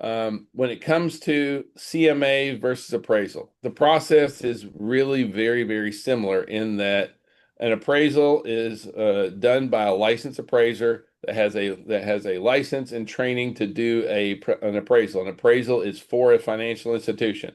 When it comes to CMA versus appraisal, the process is really very, very similar in that an appraisal is done by a licensed appraiser that has a license and training to do an appraisal. An appraisal is for a financial institution.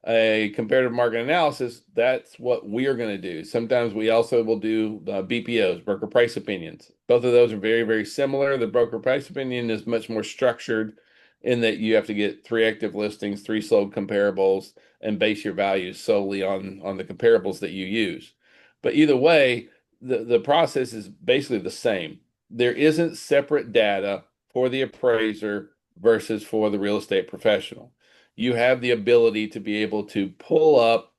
A comparative market analysis, that's what we are going to do. Sometimes we also will do BPOs, broker price opinions. Both of those are very, very similar. The broker price opinion is much more structured in that you have to get three active listings, three sold comparables, and base your values solely on the comparables that you use. But either way, the process is basically the same. There isn't separate data for the appraiser versus for the real estate professional. You have the ability to be able to pull up.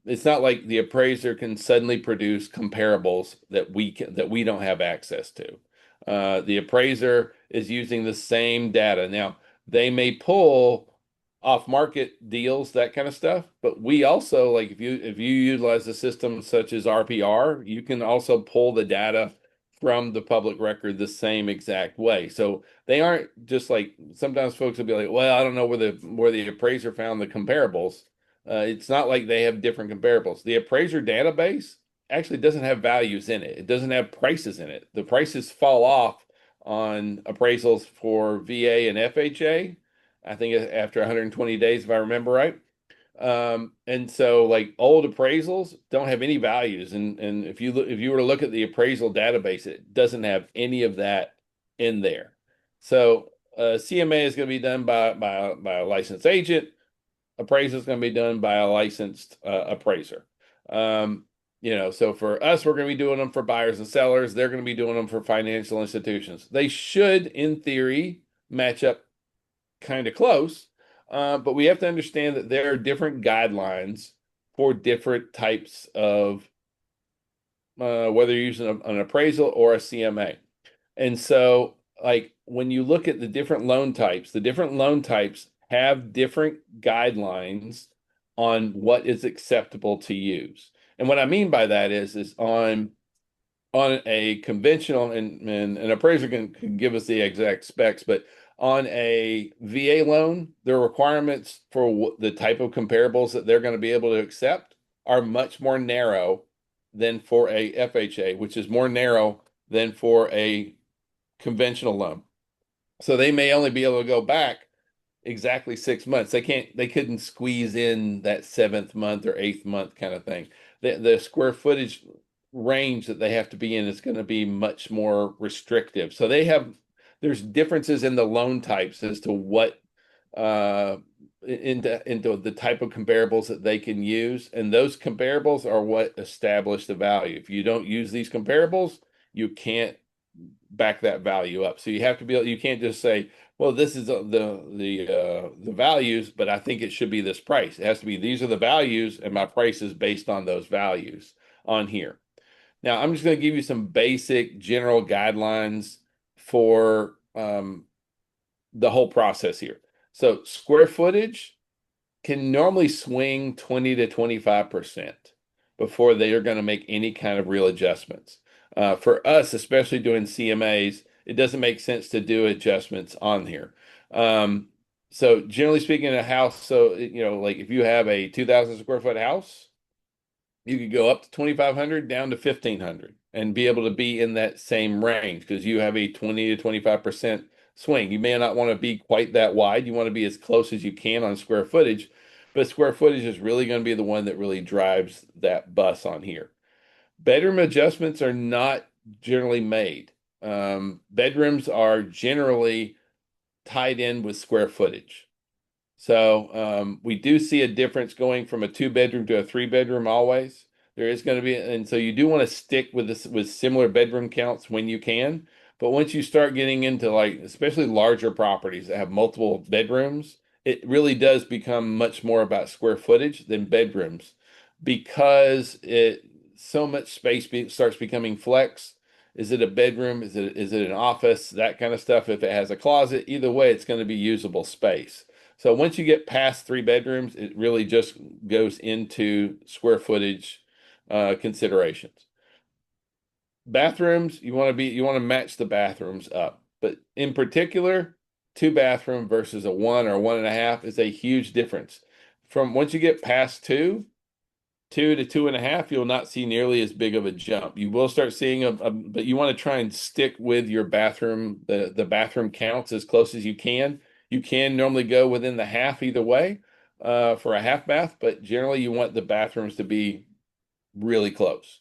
It's not like the appraiser can suddenly produce comparables that we don't have access to. The appraiser is using the same data. Now, they may pull off market deals, that kind of stuff, but we also, like, if you utilize a system such as RPR, you can also pull the data from the public record the same exact way. So they aren't just like sometimes folks will be like, well, I don't know where the appraiser found the comparables. It's not like they have different comparables. The appraiser database actually doesn't have values in it. It doesn't have prices in it. The prices fall off on appraisals for VA and FHA. I think after 120 days, if I remember right. And so like old appraisals don't have any values. And if you were to look at the appraisal database, it doesn't have any of that in there. So CMA is going to be done by a licensed agent. Appraisal is going to be done by a licensed appraiser. So for us, we're going to be doing them for buyers and sellers. They're going to be doing them for financial institutions. They should, in theory, match up kind of close, but we have to understand that there are different guidelines for different types of whether you're using an appraisal or a CMA. And so, like when you look at the different loan types have different guidelines on what is acceptable to use. And what I mean by that is on a conventional, and an appraiser can give us the exact specs, but on a VA loan, the requirements for the type of comparables that they're going to be able to accept are much more narrow than for a FHA, which is more narrow than for a conventional loan. So they may only be able to go back exactly 6 months. They couldn't squeeze in that seventh month or eighth month kind of thing. The square footage range that they have to be in is going to be much more restrictive. So there's differences in the loan types as to what into the type of comparables that they can use, and those comparables are what establish the value. If you don't use these comparables, you can't back that value up. So you have to be able, you can't just say, well, this is the values, but I think it should be this price. It has to be these are the values, and my price is based on those values on here. Now, I'm just going to give you some basic general guidelines for the whole process here. So, square footage can normally swing 20 to 25% before they are going to make any kind of real adjustments. For us, especially doing CMAs, it doesn't make sense to do adjustments on here. So, generally speaking, a house, so, like if you have a 2,000 square foot house, you could go up to 2,500 down to 1,500 and be able to be in that same range because you have a 20 to 25% swing. You may not want to be quite that wide. You want to be as close as you can on square footage, but square footage is really going to be the one that really drives that bus on here. Bedroom adjustments are not generally made. Bedrooms are generally tied in with square footage. So we do see a difference going from a two-bedroom to a three-bedroom always. There is going to be, and so you do want to stick with this with similar bedroom counts when you can. But once you start getting into like, especially larger properties that have multiple bedrooms, it really does become much more about square footage than bedrooms because it so much space starts becoming flex. Is it a bedroom? Is it an office? That kind of stuff. If it has a closet, either way, it's going to be usable space. So once you get past three bedrooms, it really just goes into square footage considerations. Bathrooms, you want to match the bathrooms up. But in particular, two bathroom versus a one or one and a half is a huge difference. From once you get past two to two and a half, you'll not see nearly as big of a jump. You will start seeing but you want to try and stick with your bathroom, the bathroom counts as close as you can. You can normally go within the half either way, for a half bath, but generally you want the bathrooms to be really close.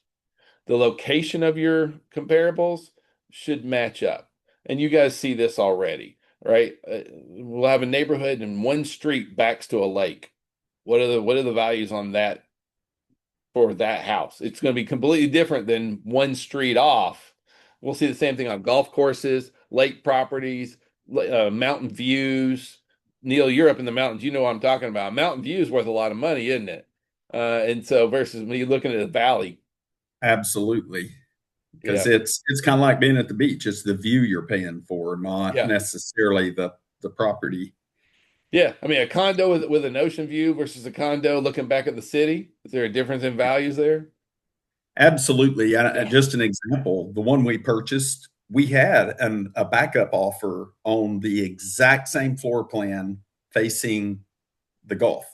The location of your comparables should match up. And you guys see this already, right? We'll have a neighborhood and one street backs to a lake. What are the values on that for that house? It's going to be completely different than one street off. We'll see the same thing on golf courses, lake properties, mountain views. Neil, you're up in the mountains. You know what I'm talking about. Mountain view is worth a lot of money, isn't it? And so versus when you're looking at a valley, Absolutely. Because yeah, it's kind of like being at the beach. It's the view you're paying for, not yeah, necessarily the property. yeah. I mean, a condo with an ocean view versus a condo looking back at the city. Is there a difference in values there? Absolutely. Yeah. Just an example, the one we purchased, we had a backup offer on the exact same floor plan facing the Gulf.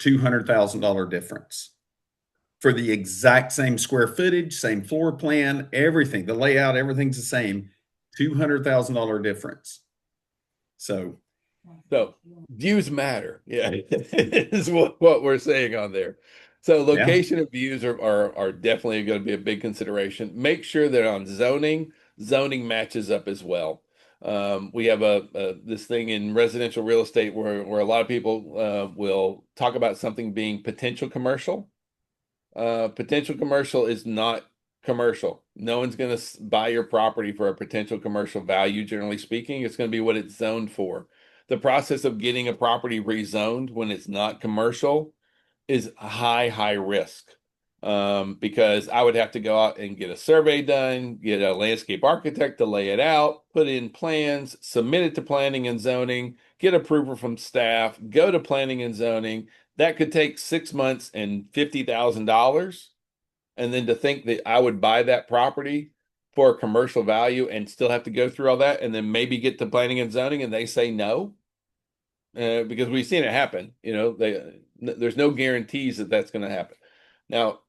$200,000 difference for the exact same square footage, same floor plan, everything, the layout, everything's the same. $200,000 difference. So, So views matter. Yeah, is what we're saying on there. So yeah, location of views are definitely going to be a big consideration. Make sure that on zoning, zoning matches up as well. We have this thing in residential real estate where a lot of people will talk about something being potential commercial. Potential commercial is not commercial. No one's going to buy your property for a potential commercial value, generally speaking. It's going to be what it's zoned for. The process of getting a property rezoned when it's not commercial is high, high risk. Because I would have to go out and get a survey done, get a landscape architect to lay it out, put in plans, submit it to planning and zoning, get approval from staff, go to planning and zoning. That could take 6 months and $50,000. And then to think that I would buy that property for a commercial value and still have to go through all that and then maybe get to planning and zoning and they say no, because we've seen it happen. There's no guarantees that that's going to happen. Now,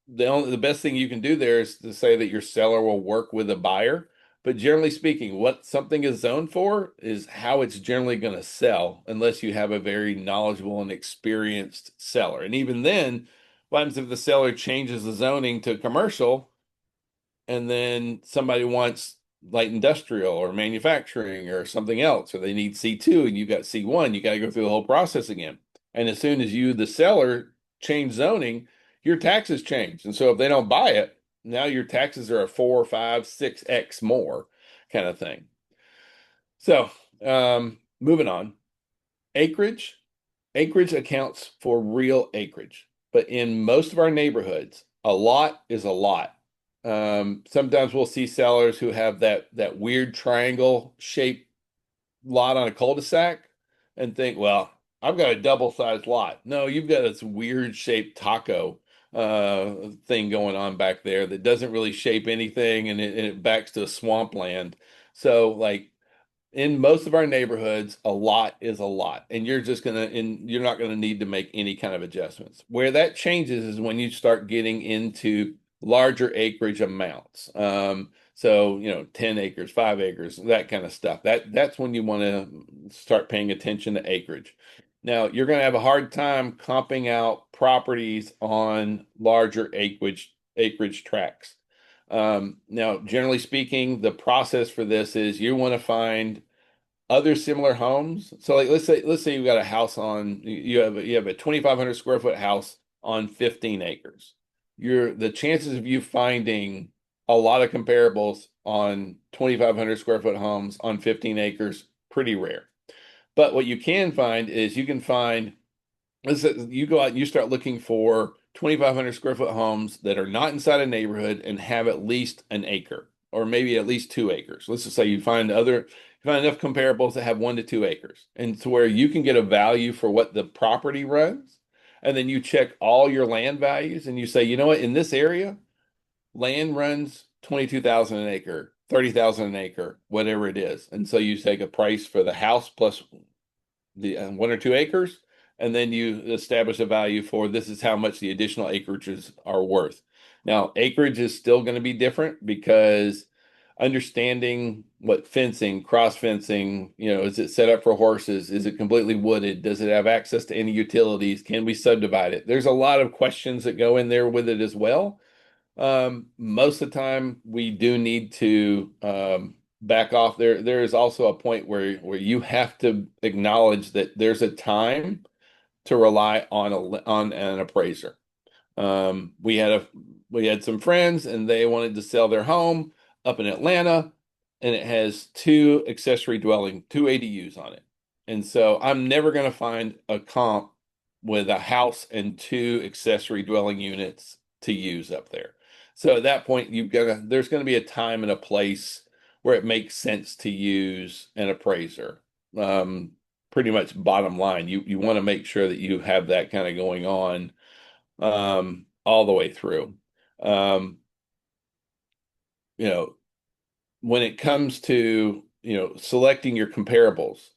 the best thing you can do there is to say that your seller will work with a buyer. But generally speaking, what something is zoned for is how it's generally going to sell, unless you have a very knowledgeable and experienced seller. And even then, what happens if the seller changes the zoning to commercial? And then somebody wants light industrial or manufacturing or something else, or they need C2 and you got C1, you got to go through the whole process again. And as soon as you, the seller, change zoning, your taxes change. And so if they don't buy it, now your taxes are a 4, 5, 6x more kind of thing. So, moving on. Acreage. Acreage accounts for real acreage, but in most of our neighborhoods, a lot is a lot. Sometimes we'll see sellers who have that weird triangle shaped lot on a cul-de-sac and think, well, I've got a double-sized lot. No, you've got this weird shaped taco thing going on back there that doesn't really shape anything and it backs to swampland. So like in most of our neighborhoods, a lot is a lot, and you're not gonna need to make any kind of adjustments. Where that changes is when you start getting into larger acreage amounts. So 10 acres, 5 acres, that kind of stuff. That's when you want to start paying attention to acreage. Now, you're going to have a hard time comping out properties on larger acreage tracts. Now, generally speaking, the process for this is you want to find other similar homes. So, like, let's say you've got a house on you have a 2,500 square foot house on 15 acres. The chances of you finding a lot of comparables on 2,500 square foot homes on 15 acres pretty rare. But what you can find is you can find you go out and you start looking for 2,500 square foot homes that are not inside a neighborhood and have at least an acre or maybe at least 2 acres. Let's just say you find enough comparables that have 1 to 2 acres and to where you can get a value for what the property runs. And then you check all your land values and you say, you know what, in this area, land runs 22,000 an acre, 30,000 an acre, whatever it is. And so you take a price for the house plus the 1 or 2 acres, and then you establish a value for this is how much the additional acreages are worth. Now, acreage is still going to be different because understanding what fencing, cross fencing, is it set up for horses? Is it completely wooded? Does it have access to any utilities? Can we subdivide it? There's a lot of questions that go in there with it as well. Most of the time, we do need to back off. There is also a point where you have to acknowledge that there's a time to rely on an appraiser. We had some friends and they wanted to sell their home up in Atlanta, and it has two ADUs on it. And so I'm never going to find a comp with a house and two accessory dwelling units to use up there. So at that point, there's going to be a time and a place where it makes sense to use an appraiser. Pretty much bottom line, you want to make sure that you have that kind of going on all the way through. Um, you know, when it comes to, selecting your comparables,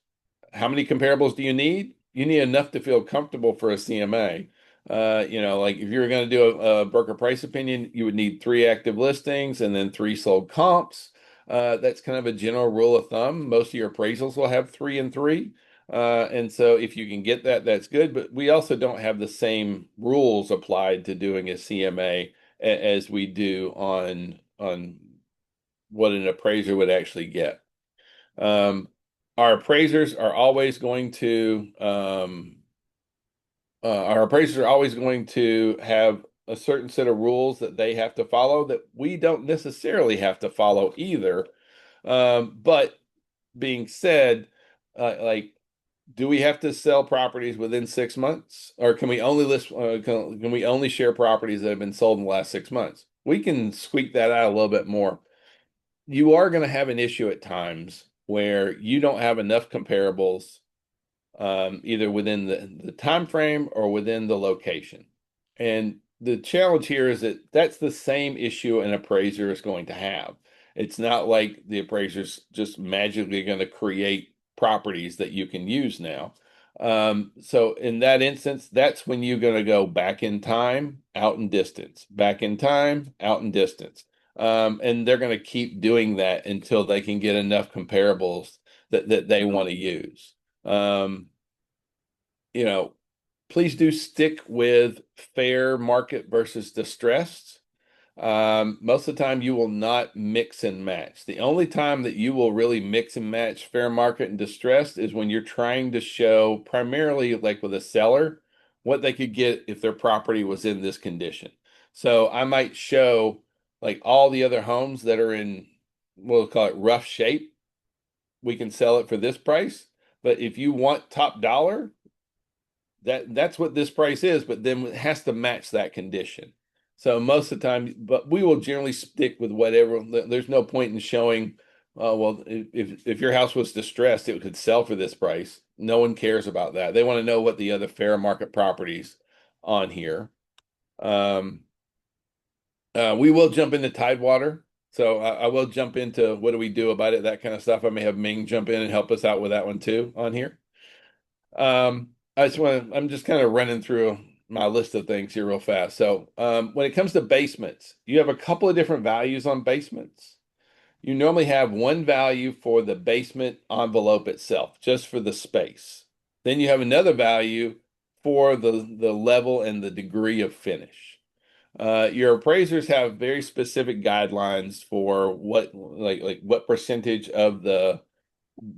how many comparables do you need? You need enough to feel comfortable for a CMA. Like if you're going to do a broker price opinion, you would need 3 active listings and then 3 sold comps. That's kind of a general rule of thumb. Most of your appraisals will have 3 and 3. And so if you can get that, that's good. But we also don't have the same rules applied to doing a CMA as we do on what an appraiser would actually get. Our appraisers are always going to have a certain set of rules that they have to follow that we don't necessarily have to follow either. But being said, like, do we have to sell properties within 6 months, or can we only list? Can we only share properties that have been sold in the last 6 months? We can squeak that out a little bit more. You are going to have an issue at times where you don't have enough comparables, either within the time frame or within the location. And the challenge here is that that's the same issue an appraiser is going to have. It's not like the appraiser's just magically going to create properties that you can use now. So in that instance, that's when you're going to go back in time, out in distance, back in time, out in distance. And they're going to keep doing that until they can get enough comparables that they want to use. Um, you know, Please do stick with fair market versus distressed. Most of the time, you will not mix and match. The only time that you will really mix and match fair market and distressed is when you're trying to show, primarily like with a seller, what they could get if their property was in this condition. So I might show like all the other homes that are in, we'll call it rough shape. We can sell it for this price. But if you want top dollar, that's what this price is, but then it has to match that condition. So most of the time, but we will generally stick with whatever. There's no point in showing, well, if your house was distressed, it could sell for this price. No one cares about that. They want to know what the other fair market properties on here. We will jump into Tidewater. So I will jump into what do we do about it, that kind of stuff. I may have Ming jump in and help us out with that one too on here. I'm just kind of running through my list of things here real fast. So, when it comes to basements, you have a couple of different values on basements. You normally have one value for the basement envelope itself, just for the space. Then you have another value for the level and the degree of finish. Your appraisers have very specific guidelines for like what percentage of the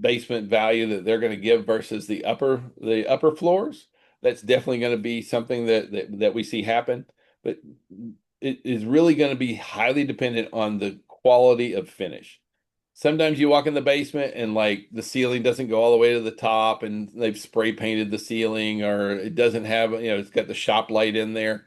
basement value that they're going to give versus the upper floors. That's definitely going to be something that we see happen, but it is really going to be highly dependent on the quality of finish. Sometimes you walk in the basement and like the ceiling doesn't go all the way to the top and they've spray painted the ceiling, or it doesn't have, it's got the shop light in there.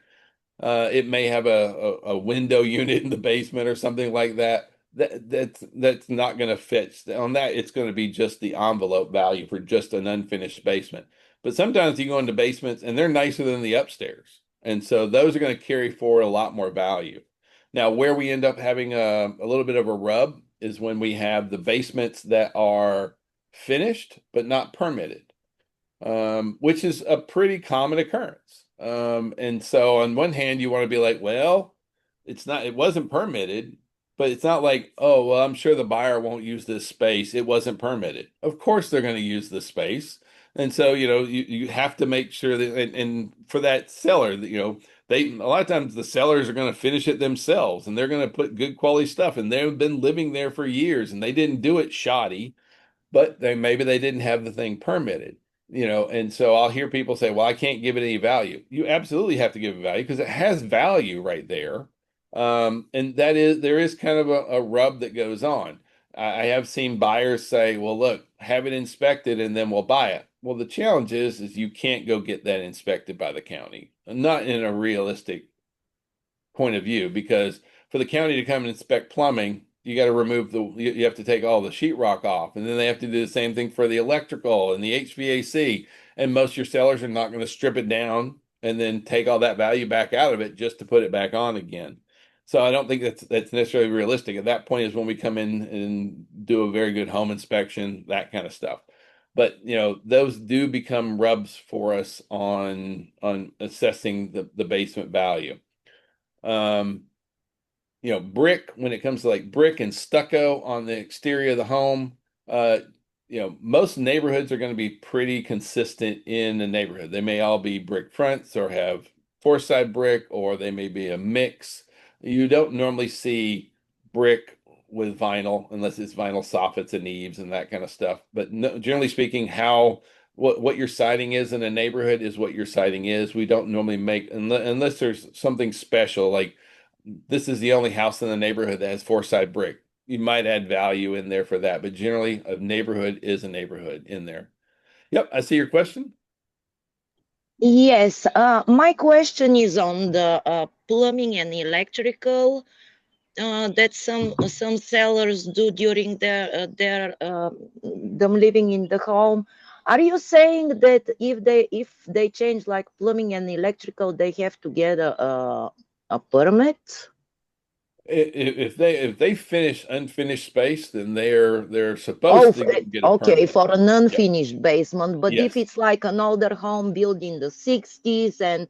It may have a window unit in the basement or something like that. That's not going to fit on that. It's going to be just the envelope value for just an unfinished basement. But sometimes you go into basements and they're nicer than the upstairs, and so those are going to carry forward a lot more value. Now, where we end up having a little bit of a rub is when we have the basements that are finished but not permitted, which is a pretty common occurrence. And so on one hand, you want to be like, well, it wasn't permitted, but it's not like, oh, well, I'm sure the buyer won't use this space. It wasn't permitted. Of course, they're going to use the space. And so, you have to make sure that, and for that seller, that, a lot of times the sellers are going to finish it themselves and they're going to put good quality stuff and they've been living there for years and they didn't do it shoddy, but maybe they didn't have the thing permitted, and so I'll hear people say, well, I can't give it any value. You absolutely have to give it value because it has value right there. And there is kind of a rub that goes on. I have seen buyers say, well, look, have it inspected and then we'll buy it. Well, the challenge is you can't go get that inspected by the county, not in a realistic point of view, because for the county to come and inspect plumbing, you got to remove you have to take all the sheetrock off, and then they have to do the same thing for the electrical and the HVAC. And most of your sellers are not going to strip it down and then take all that value back out of it just to put it back on again. So I don't think that's necessarily realistic. At that point is when we come in and do a very good home inspection, that kind of stuff. But those do become rubs for us on assessing the basement value. Um, brick, when it comes to like brick and stucco on the exterior of the home, uh, most neighborhoods are going to be pretty consistent in the neighborhood. They may all be brick fronts or have four-side brick, or they may be a mix. You don't normally see brick with vinyl unless it's vinyl soffits and eaves and that kind of stuff. But no, generally speaking, what your siding is in a neighborhood is what your siding is. We don't normally make, unless there's something special, like this is the only house in the neighborhood that has four-side brick. You might add value in there for that, but generally a neighborhood is a neighborhood in there. Yep, I see your question. Yes, my question is on the plumbing and electrical that some sellers do during their them living in the home. Are you saying that if they change like plumbing and electrical, they have to get a permit? If they finish unfinished space, then they're Oh, supposed to get a okay, permit. for an Yep. unfinished basement. But if Yes. it's like an older home built in the 60s and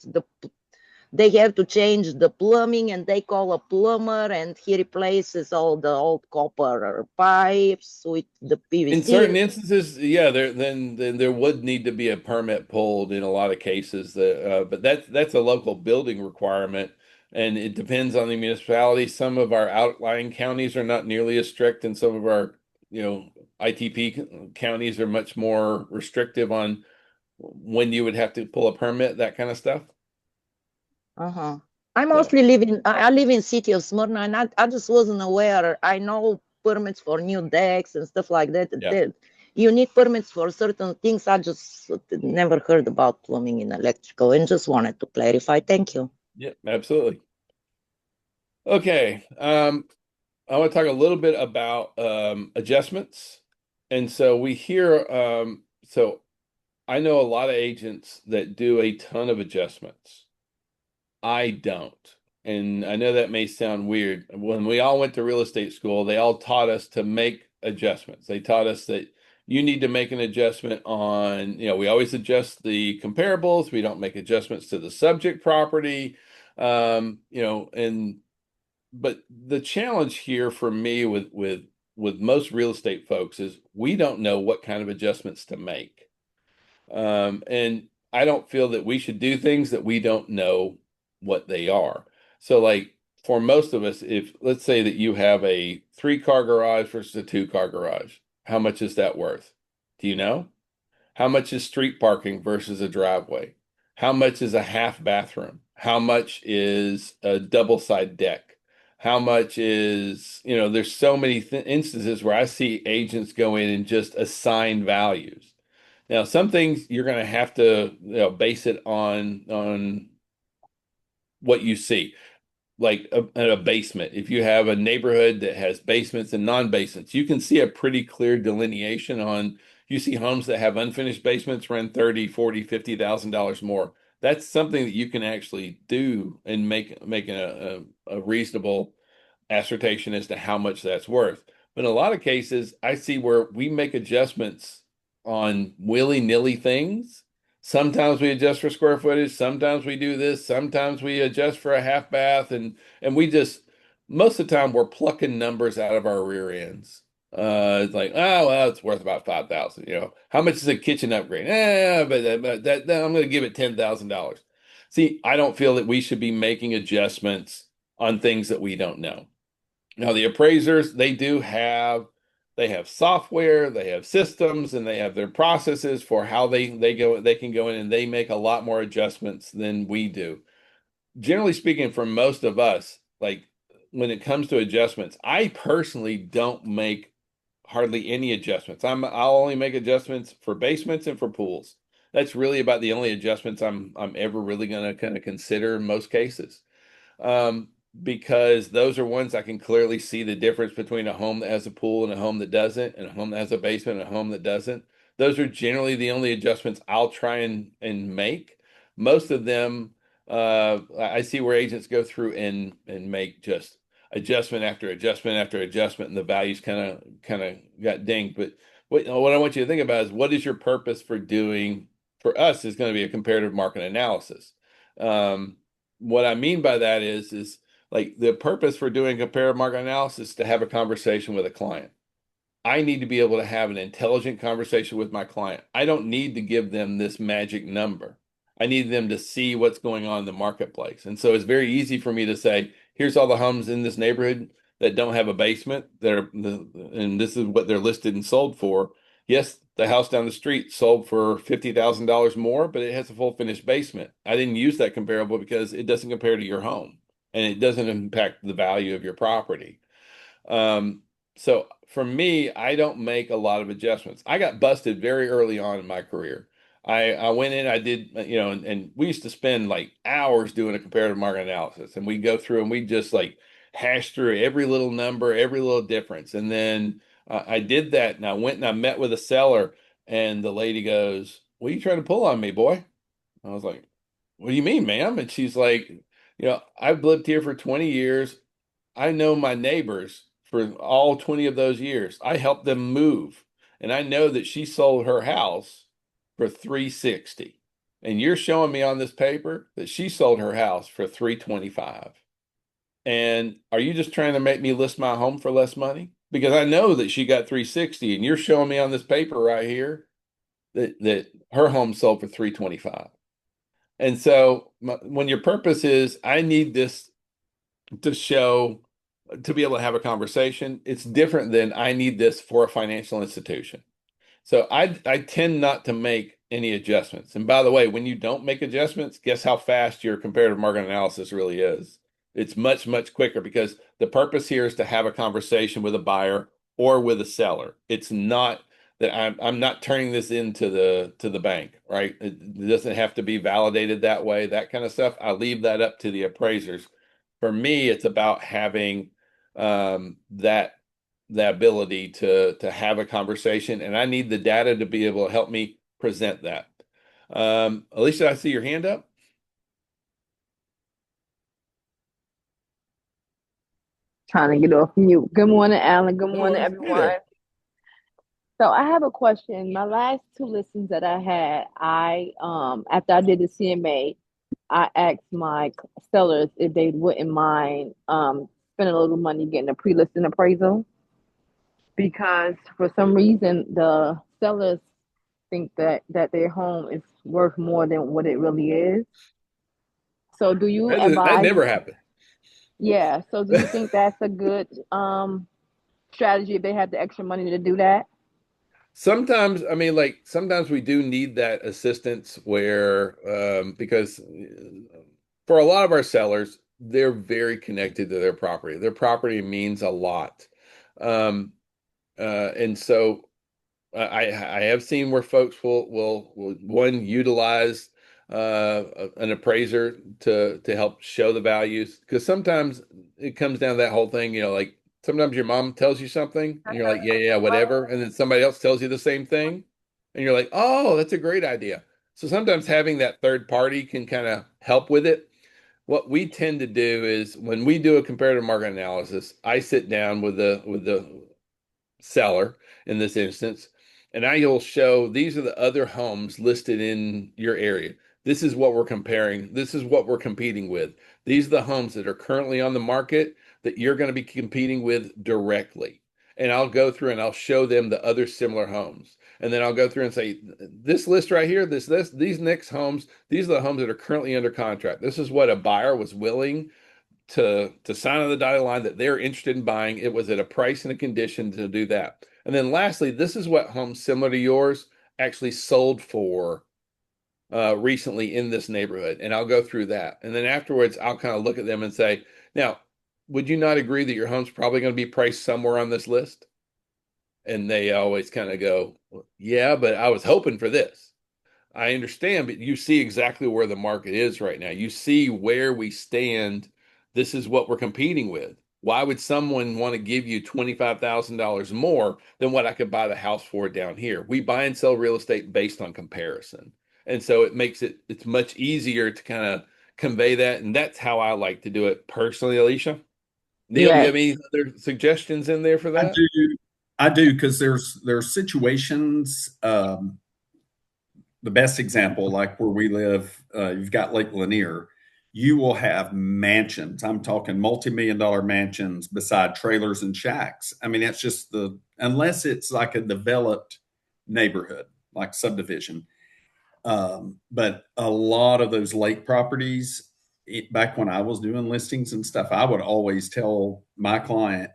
they have to change the plumbing and they call a plumber and he replaces all the old copper pipes with the In PVC. certain instances, yeah, then there would need to be a permit pulled in a lot of cases. But that's a local building requirement, and it depends on the municipality. Some of our outlying counties are not nearly as strict, and some of our ITP counties are much more restrictive on when you would have to pull a permit, that kind of stuff. Uh-huh. I So mostly live in I live in city of Smyrna, and I just wasn't aware. I know permits for new decks and stuff like that. yeah, That you need permits for certain things. I just never heard about plumbing and electrical, and just wanted to clarify. Thank you. yeah, absolutely. Okay. I want to talk a little bit about adjustments. And so we hear, so I know a lot of agents that do a ton of adjustments. I don't. And I know that may sound weird. When we all went to real estate school, they all taught us to make adjustments. They taught us that you need to make an adjustment on, we always adjust the comparables. We don't make adjustments to the subject property. And but the challenge here for me with most real estate folks is we don't know what kind of adjustments to make. And I don't feel that we should do things that we don't know what they are. So, like for most of us, if let's say that you have a three-car garage versus a two-car garage, how much is that worth? Do you know? How much is street parking versus a driveway? How much is a half bathroom? How much is a double side deck? How much is, there's so many instances where I see agents go in and just assign values. Now, some things you're going to have to, base it on what you see, like a basement. If you have a neighborhood that has basements and non-basements, you can see a pretty clear delineation on, you see homes that have unfinished basements run 30, 40, $50,000 more. That's something that you can actually do and make a reasonable assertion as to how much that's worth. But in a lot of cases, I see where we make adjustments on willy-nilly things. Sometimes we adjust for square footage, sometimes we do this, sometimes we adjust for a half bath, and we just most of the time we're plucking numbers out of our rear ends. It's like, oh well, it's worth about 5,000. How much is a kitchen upgrade? But I'm going to give it $10,000. See, I don't feel that we should be making adjustments on things that we don't know. Now, the appraisers, they have software, they have systems, and they have their processes for how they can go in and they make a lot more adjustments than we do. Generally speaking, for most of us, like when it comes to adjustments, I personally don't make hardly any adjustments. I'll only make adjustments for basements and for pools. That's really about the only adjustments I'm ever really going to kind of consider in most cases. Um, because those are ones I can clearly see the difference between a home that has a pool and a home that doesn't, and a home that has a basement and a home that doesn't. Those are generally the only adjustments I'll try and make. Most of them, I see where agents go through and make just adjustment after adjustment after adjustment, and the values kind of got dinged. But what I want you to think about is what is your purpose for doing? For us, is going to be a comparative market analysis. Um, what I mean by that is like the purpose for doing comparative market analysis is to have a conversation with a client. I need to be able to have an intelligent conversation with my client. I don't need to give them this magic number. I need them to see what's going on in the marketplace. And so it's very easy for me to say, here's all the homes in this neighborhood that don't have a basement and this is what they're listed and sold for. Yes, the house down the street sold for $50,000 more, but it has a full finished basement. I didn't use that comparable because it doesn't compare to your home and it doesn't impact the value of your property. Um, so for me, I don't make a lot of adjustments. I got busted very early on in my career. I went in, I did, and we used to spend like hours doing a comparative market analysis, and we'd go through and we'd just like hash through every little number, every little difference. And then I did that, and I went and I met with a seller, and the lady goes, "What are you trying to pull on me, boy?" I was like, "What do you mean, ma'am?" And she's like, I've lived here for 20 years. I know my neighbors for all 20 of those years. I helped them move. And I know that she sold her house for 360. And you're showing me on this paper that she sold her house for 325. And are you just trying to make me list my home for less money? Because I know that she got 360 and you're showing me on this paper right here that her home sold for 325. And so when your purpose is, I need this to show to be able to have a conversation, it's different than I need this for a financial institution. So I tend not to make any adjustments. And by the way, when you don't make adjustments, guess how fast your comparative market analysis really is? It's much, much quicker because the purpose here is to have a conversation with a buyer or with a seller. It's not that I'm not turning this into the bank, right? It doesn't have to be validated that way, that kind of stuff. I leave that up to the appraisers. For me, it's about having that the ability to have a conversation, and I need the data to be able to help me present that. Alicia, I see your hand up. Trying to get off mute. Good morning, Alan. Good Oh, morning, hey everyone. there. So I have a question. My last two listings that I had, I after I did the CMA, I asked my sellers if they wouldn't mind spending a little money getting a pre-listing appraisal because for some reason the sellers think that their home is worth more than what it really is. So do you That advise? never happened. Yeah. So do you think that's a good strategy if they have the extra money to do that? Sometimes, I mean, like sometimes we do need that assistance where because for a lot of our sellers, they're very connected to their property. Their property means a lot. Um, and so I have seen where folks will one utilize an appraiser to help show the values because sometimes it comes down to that whole thing, like sometimes your mom tells you something and you're like, yeah, yeah, whatever, and then somebody else tells you the same thing and you're like, oh, that's a great idea. So sometimes having that third party can kind of help with it. What we tend to do is when we do a comparative market analysis, I sit down with the seller in this instance. And now you'll show these are the other homes listed in your area. This is what we're comparing. This is what we're competing with. These are the homes that are currently on the market that you're going to be competing with directly. And I'll go through and I'll show them the other similar homes. And then I'll go through and say, this list right here, these next homes, these are the homes that are currently under contract. This is what a buyer was willing to sign on the dotted line that they're interested in buying. It was at a price and a condition to do that. And then lastly, this is what homes similar to yours actually sold for recently in this neighborhood. And I'll go through that. And then afterwards, I'll kind of look at them and say, now, would you not agree that your home's probably going to be priced somewhere on this list? And they always kind of go, well, yeah, but I was hoping for this. I understand, but you see exactly where the market is right now. You see where we stand. This is what we're competing with. Why would someone want to give you $25,000 more than what I could buy the house for down here? We buy and sell real estate based on comparison. And so it makes it's much easier to kind of convey that. And that's how I like to do it personally, Alicia. Neil, do you Yes. have any other suggestions in there for I that? do. I do, because there's situations. The best example, like where we live, you've got Lake Lanier. You will have mansions. I'm talking multi-million-dollar mansions beside trailers and shacks. I mean, that's just unless it's like a developed neighborhood, like subdivision. But a lot of those lake properties, back when I was doing listings and stuff, I would always tell my client,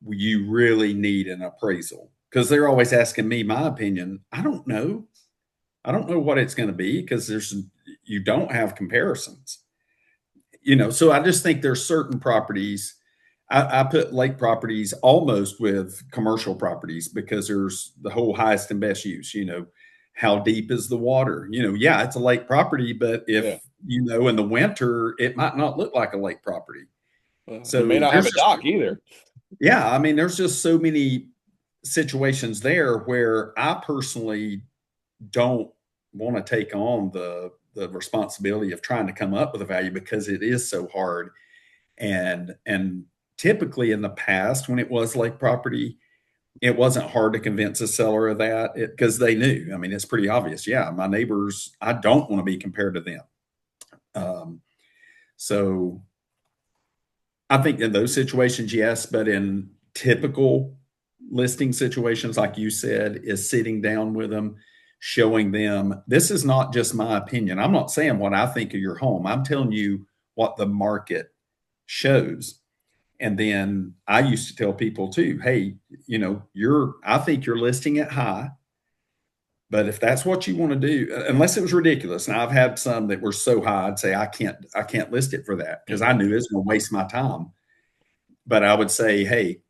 you really need an appraisal, because they're always asking me my opinion. I don't know. I don't know what it's going to be, because you don't have comparisons. So I just think there's certain properties. I put lake properties almost with commercial properties, because there's the whole highest and best use. How deep is the water? Yeah, it's a lake property, but if in the winter, it might not look like a lake property. It may not have a dock either. Yeah, I mean, there's just so many situations there where I personally don't want to take on the responsibility of trying to come up with a value, because it is so hard. And typically in the past, when it was lake property, it wasn't hard to convince a seller of that, because they knew. I mean, it's pretty obvious. Yeah, my neighbors, I don't want to be compared to them. So I think in those situations, yes, but in typical listing situations, like you said, is sitting down with them, showing them, this is not just my opinion. I'm not saying what I think of your home. I'm telling you what the market shows. And then I used to tell people too, hey, I think you're listing it high, but if that's what you want to do, unless it was ridiculous. Now I've had some that were so high, I'd say I can't list it for that, because I knew it's going to waste my time. But I would say, hey,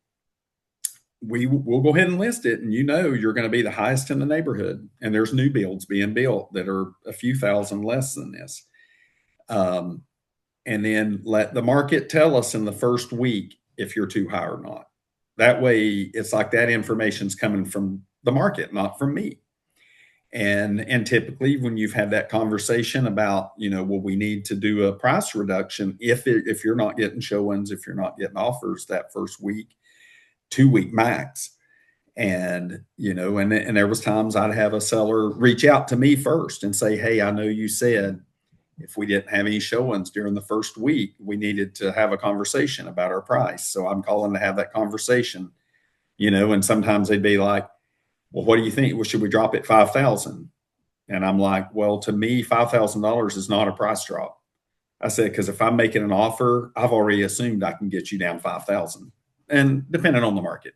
we'll go ahead and list it, and you're going to be the highest in the neighborhood, and there's new builds being built that are a few thousand less than this. And then let the market tell us in the first week if you're too high or not. That way, it's like that information's coming from the market, not from me. And typically, when you've had that conversation about, well, we need to do a price reduction if you're not getting showings, if you're not getting offers that first week, 2-week max. And and there was times I'd have a seller reach out to me first and say, hey, I know you said if we didn't have any showings during the first week, we needed to have a conversation about our price. So I'm calling to have that conversation. And sometimes they'd be like, well, what do you think? Well, should we drop it 5,000? And I'm like, well, to me, $5,000 is not a price drop. I said, because if I'm making an offer, I've already assumed I can get you down 5,000, and depending on the market.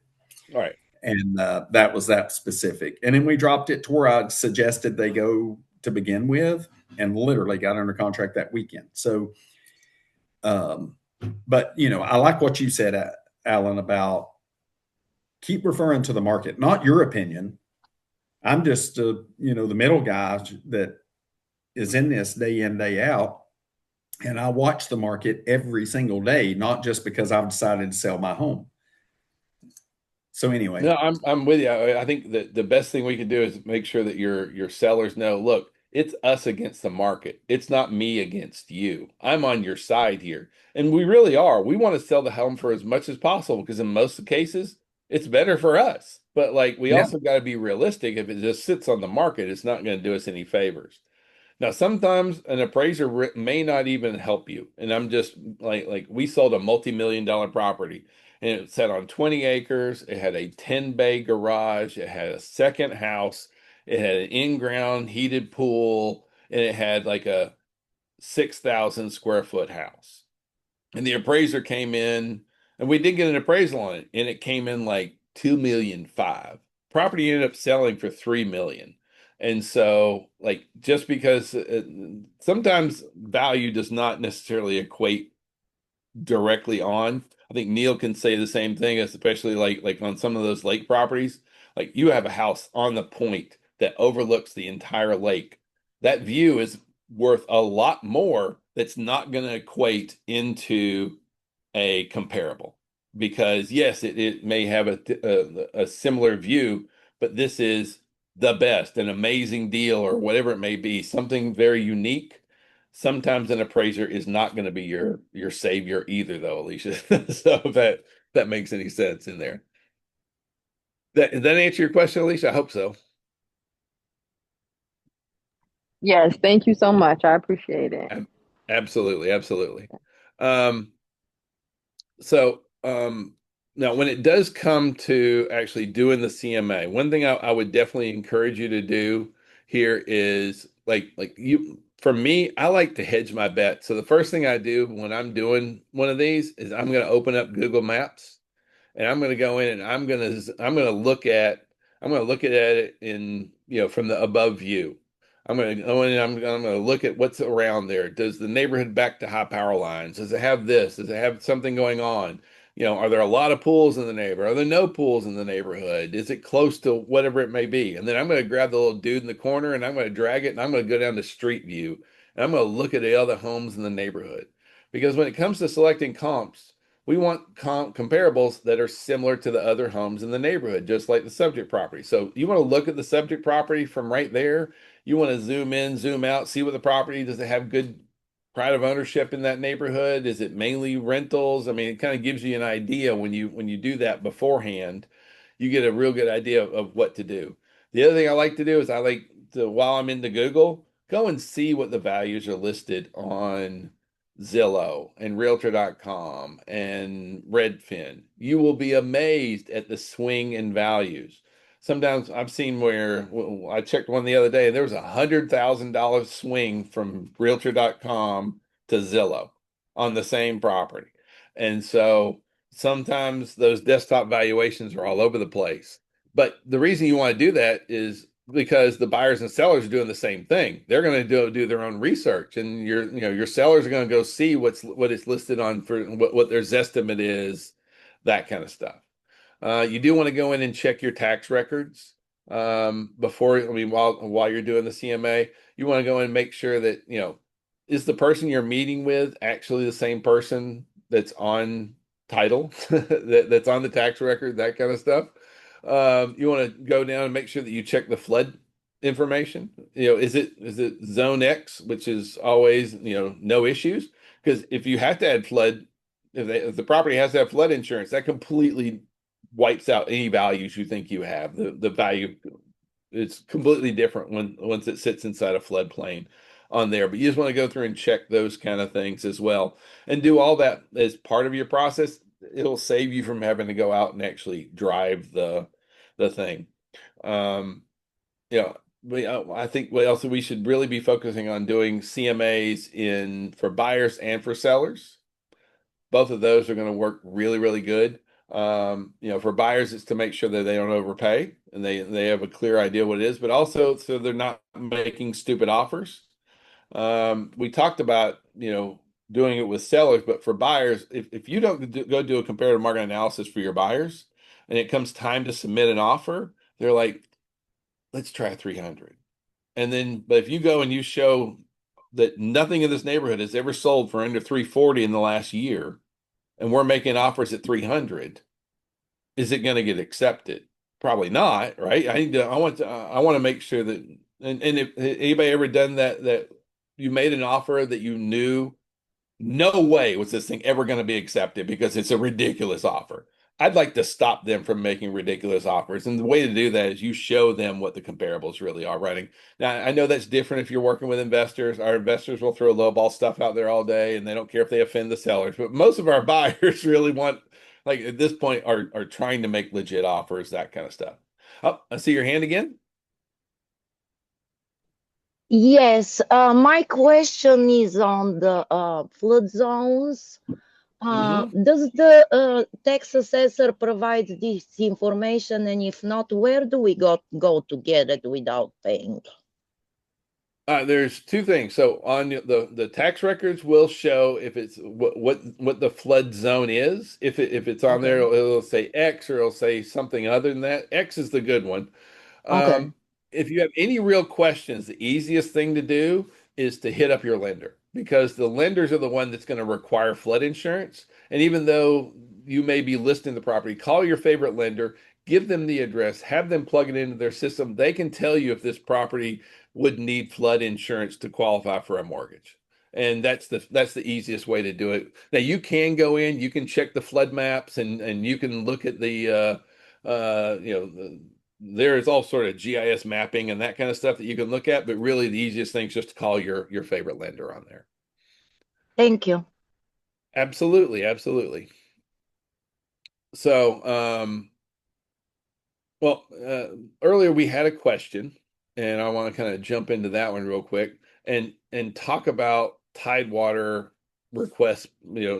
All right. And that was that specific. And then we dropped it to where I suggested they go to begin with, and literally got under contract that weekend. So, but I like what you said, Alan, about keep referring to the market, not your opinion. I'm just, the middle guy that is in this day in, day out. And I watch the market every single day, not just because I've decided to sell my home. So anyway. No, I'm with you. I think that the best thing we can do is make sure that your sellers know, look, it's us against the market. It's not me against you. I'm on your side here. And we really are. We want to sell the home for as much as possible, because in most cases, it's better for us. But like we Yeah. also got to be realistic. If it just sits on the market, it's not going to do us any favors. Now, sometimes an appraiser may not even help you. And I'm just like we sold a multi-million-dollar property and it sat on 20 acres. It had a 10-bay garage. It had a second house. It had an in-ground heated pool, and it had like a 6,000 square foot house. And the appraiser came in, and we did get an appraisal on it, and it came in like 2,500,000. Property ended up selling for 3 million. And so, like, just because sometimes value does not necessarily equate directly on. I think Neil can say the same thing, especially like on some of those lake properties. Like you have a house on the point that overlooks the entire lake. That view is worth a lot more. That's not going to equate into a comparable because yes, it may have a similar view, but this is the best, an amazing deal, or whatever it may be, something very unique. Sometimes an appraiser is not going to be your savior either, though, Alicia. So if that makes any sense in there. That answer your question, Alicia? I hope so. Yes, thank you so much. I appreciate it. Absolutely, absolutely. Um, so now when it does come to actually doing the CMA, one thing I would definitely encourage you to do here is like you for me, I like to hedge my bet. So the first thing I do when I'm doing one of these is I'm going to open up Google Maps and I'm going to go in and I'm going to look at it in from the above view. I'm going to go in and I'm going to look at what's around there. Does the neighborhood back to high power lines? Does it have this? Does it have something going on? Are there a lot of pools in the neighborhood? Are there no pools in the neighborhood? Is it close to whatever it may be? And then I'm going to grab the little dude in the corner and I'm going to drag it and I'm going to go down to street view and I'm going to look at the other homes in the neighborhood. Because when it comes to selecting comps, we want comparables that are similar to the other homes in the neighborhood, just like the subject property. So you want to look at the subject property from right there. You want to zoom in, zoom out, see what the property does. It have good pride of ownership in that neighborhood? Is it mainly rentals? I mean, it kind of gives you an idea when you do that beforehand. You get a real good idea of what to do. The other thing I like to do is I like to, while I'm into Google, go and see what the values are listed on Zillow and Realtor.com and Redfin. You will be amazed at the swing in values. Sometimes I've seen where I checked one the other day and there was $100,000 swing from Realtor.com to Zillow on the same property. And so sometimes those desktop valuations are all over the place. But the reason you want to do that is because the buyers and sellers are doing the same thing. They're going to do their own research, and your sellers are going to go see what it's listed on for what their estimate is, that kind of stuff. You do want to go in and check your tax records before. I mean, while you're doing the CMA, you want to go in and make sure that is the person you're meeting with actually the same person that's on title that's on the tax record, that kind of stuff. You want to go down and make sure that you check the flood information. Is it zone X, which is always no issues? Because if you have to add flood, if the property has to have flood insurance, that completely wipes out any values you think you have. The value it's completely different once it sits inside a floodplain on there. But you just want to go through and check those kind of things as well, and do all that as part of your process. It'll save you from having to go out and actually drive the thing. Um, I think we should really be focusing on doing CMAs in for buyers and for sellers. Both of those are going to work really, really good. For buyers, it's to make sure that they don't overpay and they have a clear idea what it is, but also so they're not making stupid offers. We talked about, doing it with sellers, but for buyers, if you don't go do a comparative market analysis for your buyers and it comes time to submit an offer, they're like, let's try 300. And then, but if you go and you show that nothing in this neighborhood has ever sold for under 340 in the last year, and we're making offers at 300, is it going to get accepted? Probably not, right? I want to make sure that, and if anybody ever done that you made an offer that you knew no way was this thing ever going to be accepted because it's a ridiculous offer. I'd like to stop them from making ridiculous offers. And the way to do that is you show them what the comparables really are running. Now, I know that's different if you're working with investors. Our investors will throw lowball stuff out there all day and they don't care if they offend the sellers. But most of our buyers really want, like at this point, are trying to make legit offers, that kind of stuff. Oh, I see your hand again. Yes, my question is on the flood zones. Does the tax assessor provide this information, and if not, where do we go to get it without paying? There's two things. So on the tax records will show if it's what the flood zone is. If it's on there, Okay. it'll say X or it'll say something other than that. X is the good one. Okay. If you have any real questions, the easiest thing to do is to hit up your lender because the lenders are the one that's going to require flood insurance. And even though you may be listing the property, call your favorite lender, give them the address, have them plug it into their system. They can tell you if this property would need flood insurance to qualify for a mortgage. And that's the easiest way to do it. Now you can go in, you can check the flood maps and you can look at the there's all sort of GIS mapping and that kind of stuff that you can look at, but really the easiest thing is just to call your favorite lender on there. Thank you. Absolutely, absolutely. So, earlier we had a question, and I want to kind of jump into that one real quick and talk about Tidewater requests,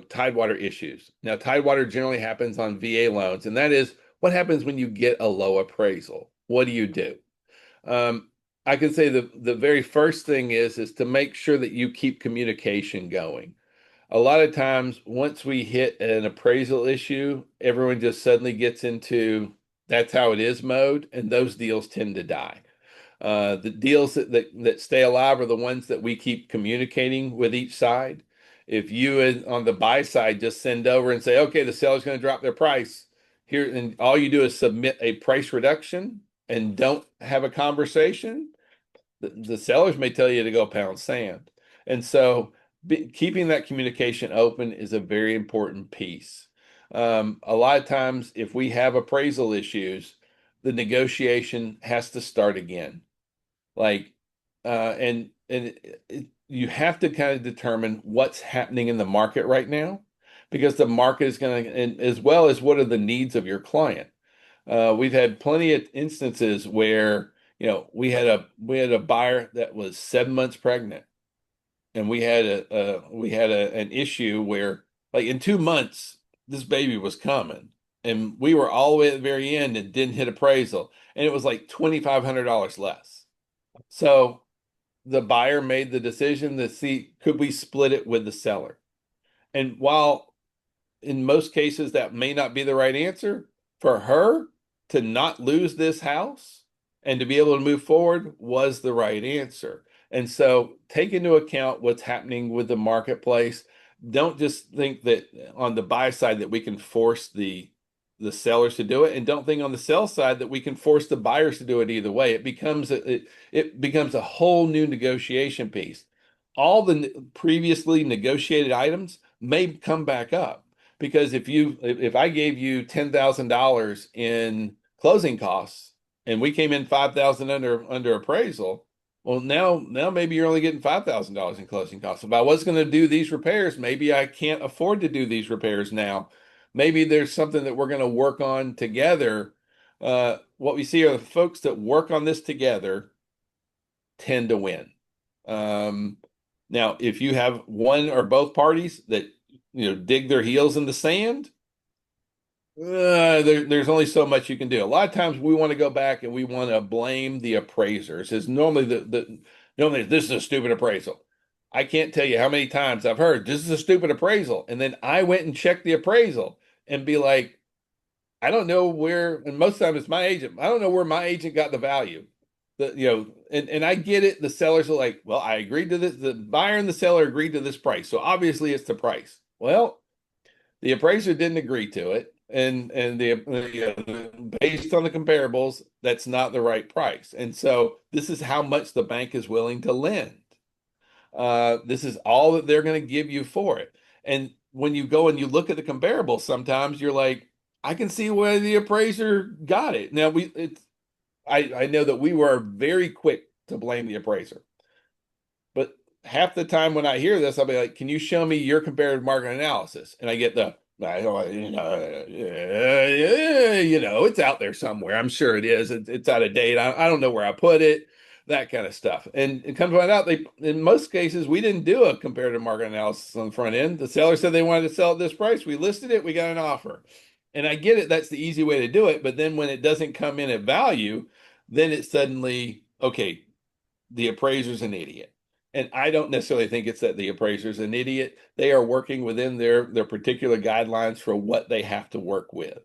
Tidewater issues. Now, Tidewater generally happens on VA loans, and that is what happens when you get a low appraisal. What do you do? Um, I can say the very first thing is to make sure that you keep communication going. A lot of times, once we hit an appraisal issue, everyone just suddenly gets into that's how it is mode, and those deals tend to die. The deals that stay alive are the ones that we keep communicating with each side. If you on the buy side just send over and say, okay, the seller's going to drop their price here, and all you do is submit a price reduction and don't have a conversation, the sellers may tell you to go pound sand. And so keeping that communication open is a very important piece. A lot of times, if we have appraisal issues, the negotiation has to start again. Like, you have to kind of determine what's happening in the market right now, because the market is going to, and as well as what are the needs of your client. We've had plenty of instances where, we had a buyer that was 7 months pregnant, and we had an issue where, like, in 2 months this baby was coming, and we were all the way at the very end and didn't hit appraisal, and it was like $2,500 less. So the buyer made the decision to see, could we split it with the seller? And while in most cases that may not be the right answer, for her to not lose this house and to be able to move forward was the right answer. And so take into account what's happening with the marketplace. Don't just think that on the buy side that we can force the sellers to do it, and don't think on the sell side that we can force the buyers to do it either way. It becomes a whole new negotiation piece. All the previously negotiated items may come back up, because if I gave you $10,000 in closing costs and we came in 5,000 under appraisal, well, now maybe you're only getting $5,000 in closing costs. If I was going to do these repairs, maybe I can't afford to do these repairs now. Maybe there's something that we're going to work on together. What we see are the folks that work on this together tend to win. Now, if you have one or both parties that dig their heels in the sand, there's only so much you can do. A lot of times we want to go back and we want to blame the appraisers. It's normally this is a stupid appraisal. I can't tell you how many times I've heard this is a stupid appraisal, and then I went and checked the appraisal and be like, I don't know where, and most of the time it's my agent. I don't know where my agent got the value. And I get it. The sellers are like, well, I agreed to this. The buyer and the seller agreed to this price. So obviously it's the price. Well, the appraiser didn't agree to it. And based on the comparables, that's not the right price. And so this is how much the bank is willing to lend. This is all that they're going to give you for it. And when you go and you look at the comparables, sometimes you're like, I can see why the appraiser got it. Now I know that we were very quick to blame the appraiser. But half the time when I hear this, I'll be like, "Can you show me your comparative market analysis?" And I get it's out there somewhere. I'm sure it is. It's out of date. I don't know where I put it, that kind of stuff. And come to find out, in most cases, we didn't do a comparative market analysis on the front end. The seller said they wanted to sell at this price. We listed it. We got an offer. And I get it. That's the easy way to do it. But then when it doesn't come in at value, then it's suddenly, okay, the appraiser's an idiot. And I don't necessarily think it's that the appraiser's an idiot. They are working within their particular guidelines for what they have to work with.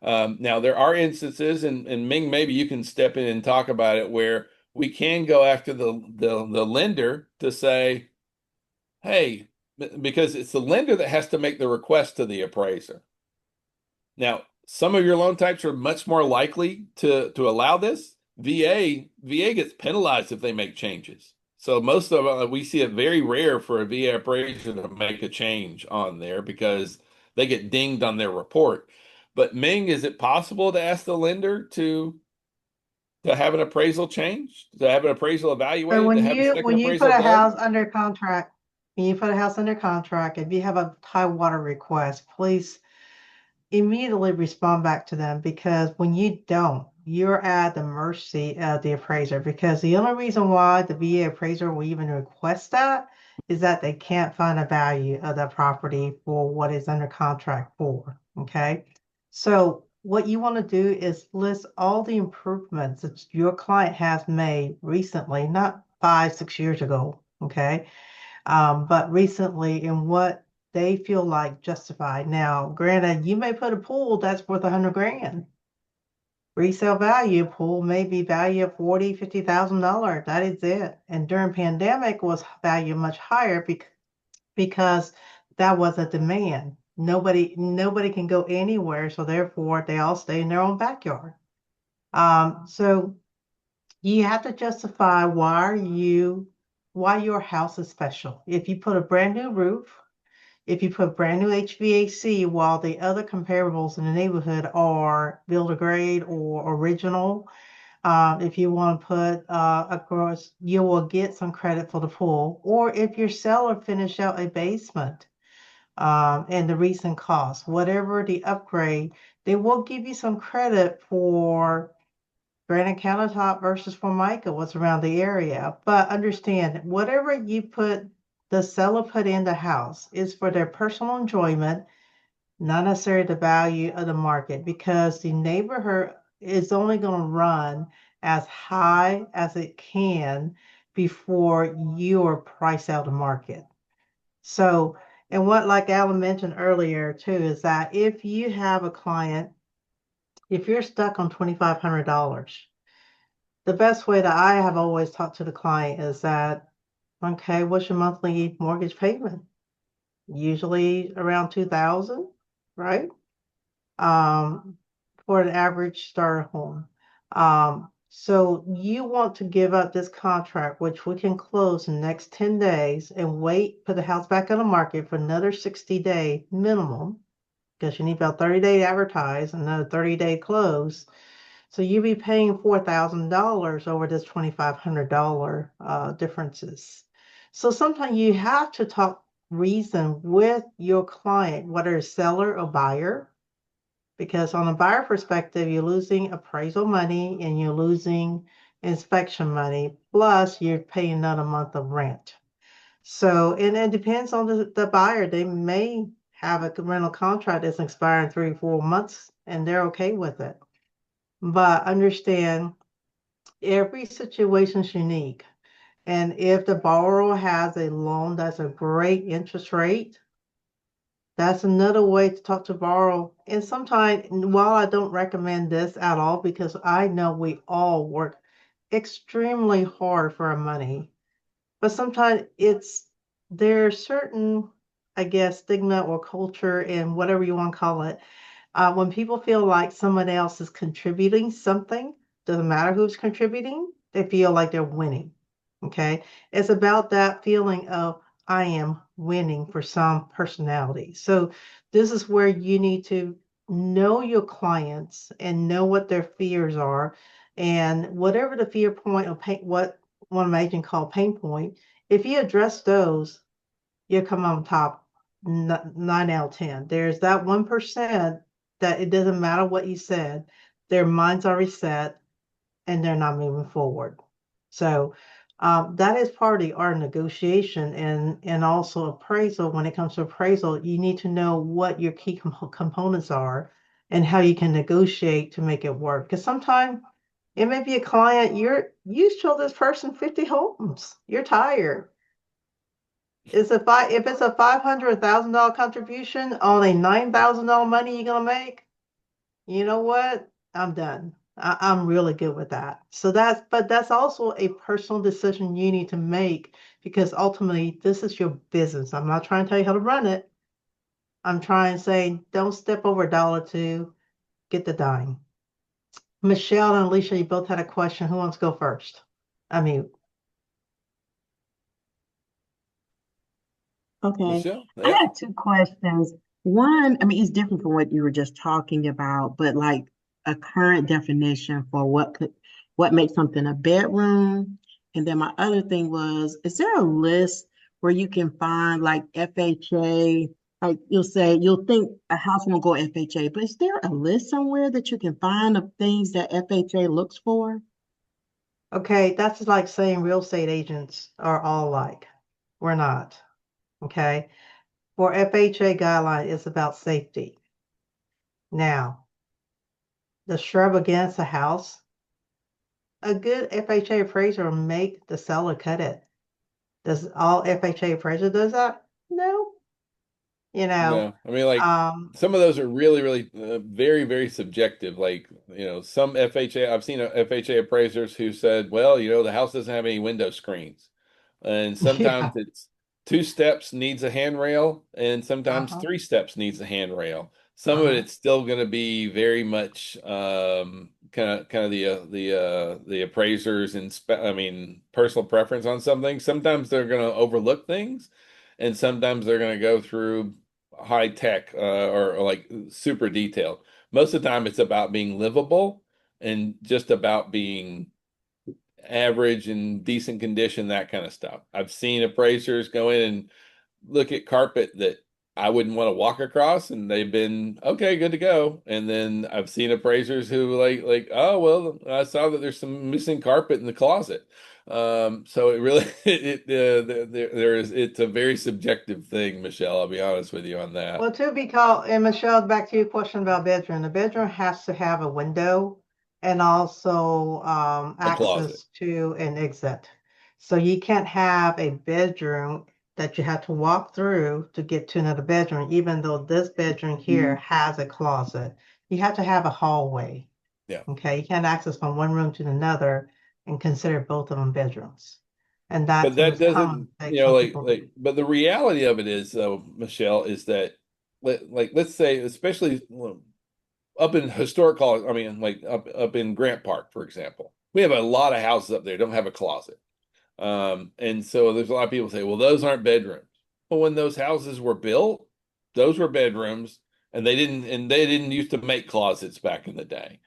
Now, there are instances, and Ming, maybe you can step in and talk about it, where we can go after the lender to say, hey, because it's the lender that has to make the request to the appraiser. Now, some of your loan types are much more likely to allow this. VA gets penalized if they make changes. So most of we see it very rare for a VA appraiser to make a change on there because they get dinged on their report. But Ming, is it possible to ask the lender to have an appraisal change, to have an appraisal So evaluated, to have a second when you appraisal put a done? house under contract, when you put a house under contract, if you have a high water request, please immediately respond back to them, because when you don't, you're at the mercy of the appraiser, because the only reason why the VA appraiser will even request that is that they can't find a value of the property for what is under contract for. Okay. So what you want to do is list all the improvements that your client has made recently, not 5, 6 years ago. Okay. But recently, in what they feel like justified. Now, granted, you may put a pool that's worth 100 grand. Resale value pool may be valued at $40,000, $50,000. That is it. And during pandemic was valued much higher because that was a demand. Nobody can go anywhere, so therefore they all stay in their own backyard. So you have to justify why your house is special. If you put a brand new roof, if you put brand new HVAC, while the other comparables in the neighborhood are builder grade or original, if you want to put, of course, you will get some credit for the pool. Or if your seller finished out a basement, and the recent cost, whatever the upgrade, they will give you some credit for granite countertop versus Formica, what's around the area. But understand, whatever the seller put in the house is for their personal enjoyment, not necessarily the value of the market, because the neighborhood is only going to run as high as it can before you are priced out of market. So, and what, like Alan mentioned earlier too, is that if you have a client, if you're stuck on $2,500, the best way that I have always talked to the client is that, okay, what's your monthly mortgage payment? Usually around 2,000, right? For an average starter home. So you want to give up this contract, which we can close in the next 10 days, and put the house back on the market for another 60-day minimum, because you need about 30-day advertise, another 30-day close. So you'll be paying $4,000 over this $2,500 differences. So sometimes you have to talk reason with your client, whether it's seller or buyer, because on a buyer perspective, you're losing appraisal money and you're losing inspection money, plus you're paying another month of rent. So, and it depends on the buyer. They may have a rental contract that's expiring 3 or 4 months and they're okay with it. But understand, every situation is unique. And if the borrower has a loan that's a great interest rate, that's another way to talk to borrow. And sometimes, while I don't recommend this at all, because I know we all work extremely hard for our money, but sometimes there's certain, I guess, stigma or culture and whatever you want to call it. When people feel like someone else is contributing something, doesn't matter who's contributing, they feel like they're winning. Okay. It's about that feeling of I am winning for some personality. So this is where you need to know your clients and know what their fears are. And whatever the fear point or pain, what one of my agents call pain point, if you address those, you'll come on top 9 out of 10. There's that 1% that it doesn't matter what you said, their mind's already set and they're not moving forward. So that is part of the art of negotiation and also appraisal. When it comes to appraisal, you need to know what your key components are and how you can negotiate to make it work. Because sometimes it may be a client, you show this person 50 homes, you're tired. If it's a $500,000 contribution on a $9,000 money you're gonna make, you know what? I'm done. I'm really good with that. But that's also a personal decision you need to make because ultimately this is your business. I'm not trying to tell you how to run it. I'm trying to say don't step over $1 get the dime. Michelle and Alicia, you both had a question. Who wants to go first? I mean, Okay. Michelle? I Yeah. have two questions. One, I mean, it's different from what you were just talking about, but like a current definition for what makes something a bedroom. And then my other thing was, is there a list where you can find like FHA? Like you'll think a house won't go FHA, but is there a list somewhere that you can find of things that FHA looks for? okay, that's like saying real estate agents are all alike. We're not. Okay. For FHA guideline, it's about safety. Now, the shrub against a house, a good FHA appraiser will make the seller cut it. Does all FHA appraiser does that? No. You know, No, I mean, like um, some of those are really, really very, very subjective. Like, some FHA, I've seen FHA appraisers who said, well, the house doesn't have any window screens. And sometimes yeah. it's 2 steps needs a handrail, and sometimes Uh-huh. 3 steps needs a handrail. Some of Uh-huh. it's still going to be very much kind of the appraisers and I mean personal preference on something. Sometimes they're going to overlook things, and sometimes they're going to go through high tech or like super detailed. Most of the time, it's about being livable and just about being average and decent condition, that kind of stuff. I've seen appraisers go in and look at carpet that I wouldn't want to walk across, and they've been okay, good to go. And then I've seen appraisers who oh well, I saw that there's some missing carpet in the closet. So it really it's a very subjective thing, Michelle. I'll be honest with you on that. Well, to be called, and Michelle, back to your question about bedroom. The bedroom has to have a window and also A closet. access to an exit. So you can't have a bedroom that you have to walk through to get to another bedroom, even though this bedroom here has a closet. You have to have a hallway. Yeah. Okay, you can't access from one room to another and consider both of them bedrooms. And But that's a that common doesn't, mistake some people do. but the reality of it is, though, Michelle, is that, let's say, especially up in historic college, I mean, like up in Grant Park, for example, we have a lot of houses up there don't have a closet. And so there's a lot of people say, well, those aren't bedrooms. Well, when those houses were built, those were bedrooms, and they didn't used to make closets back in the day.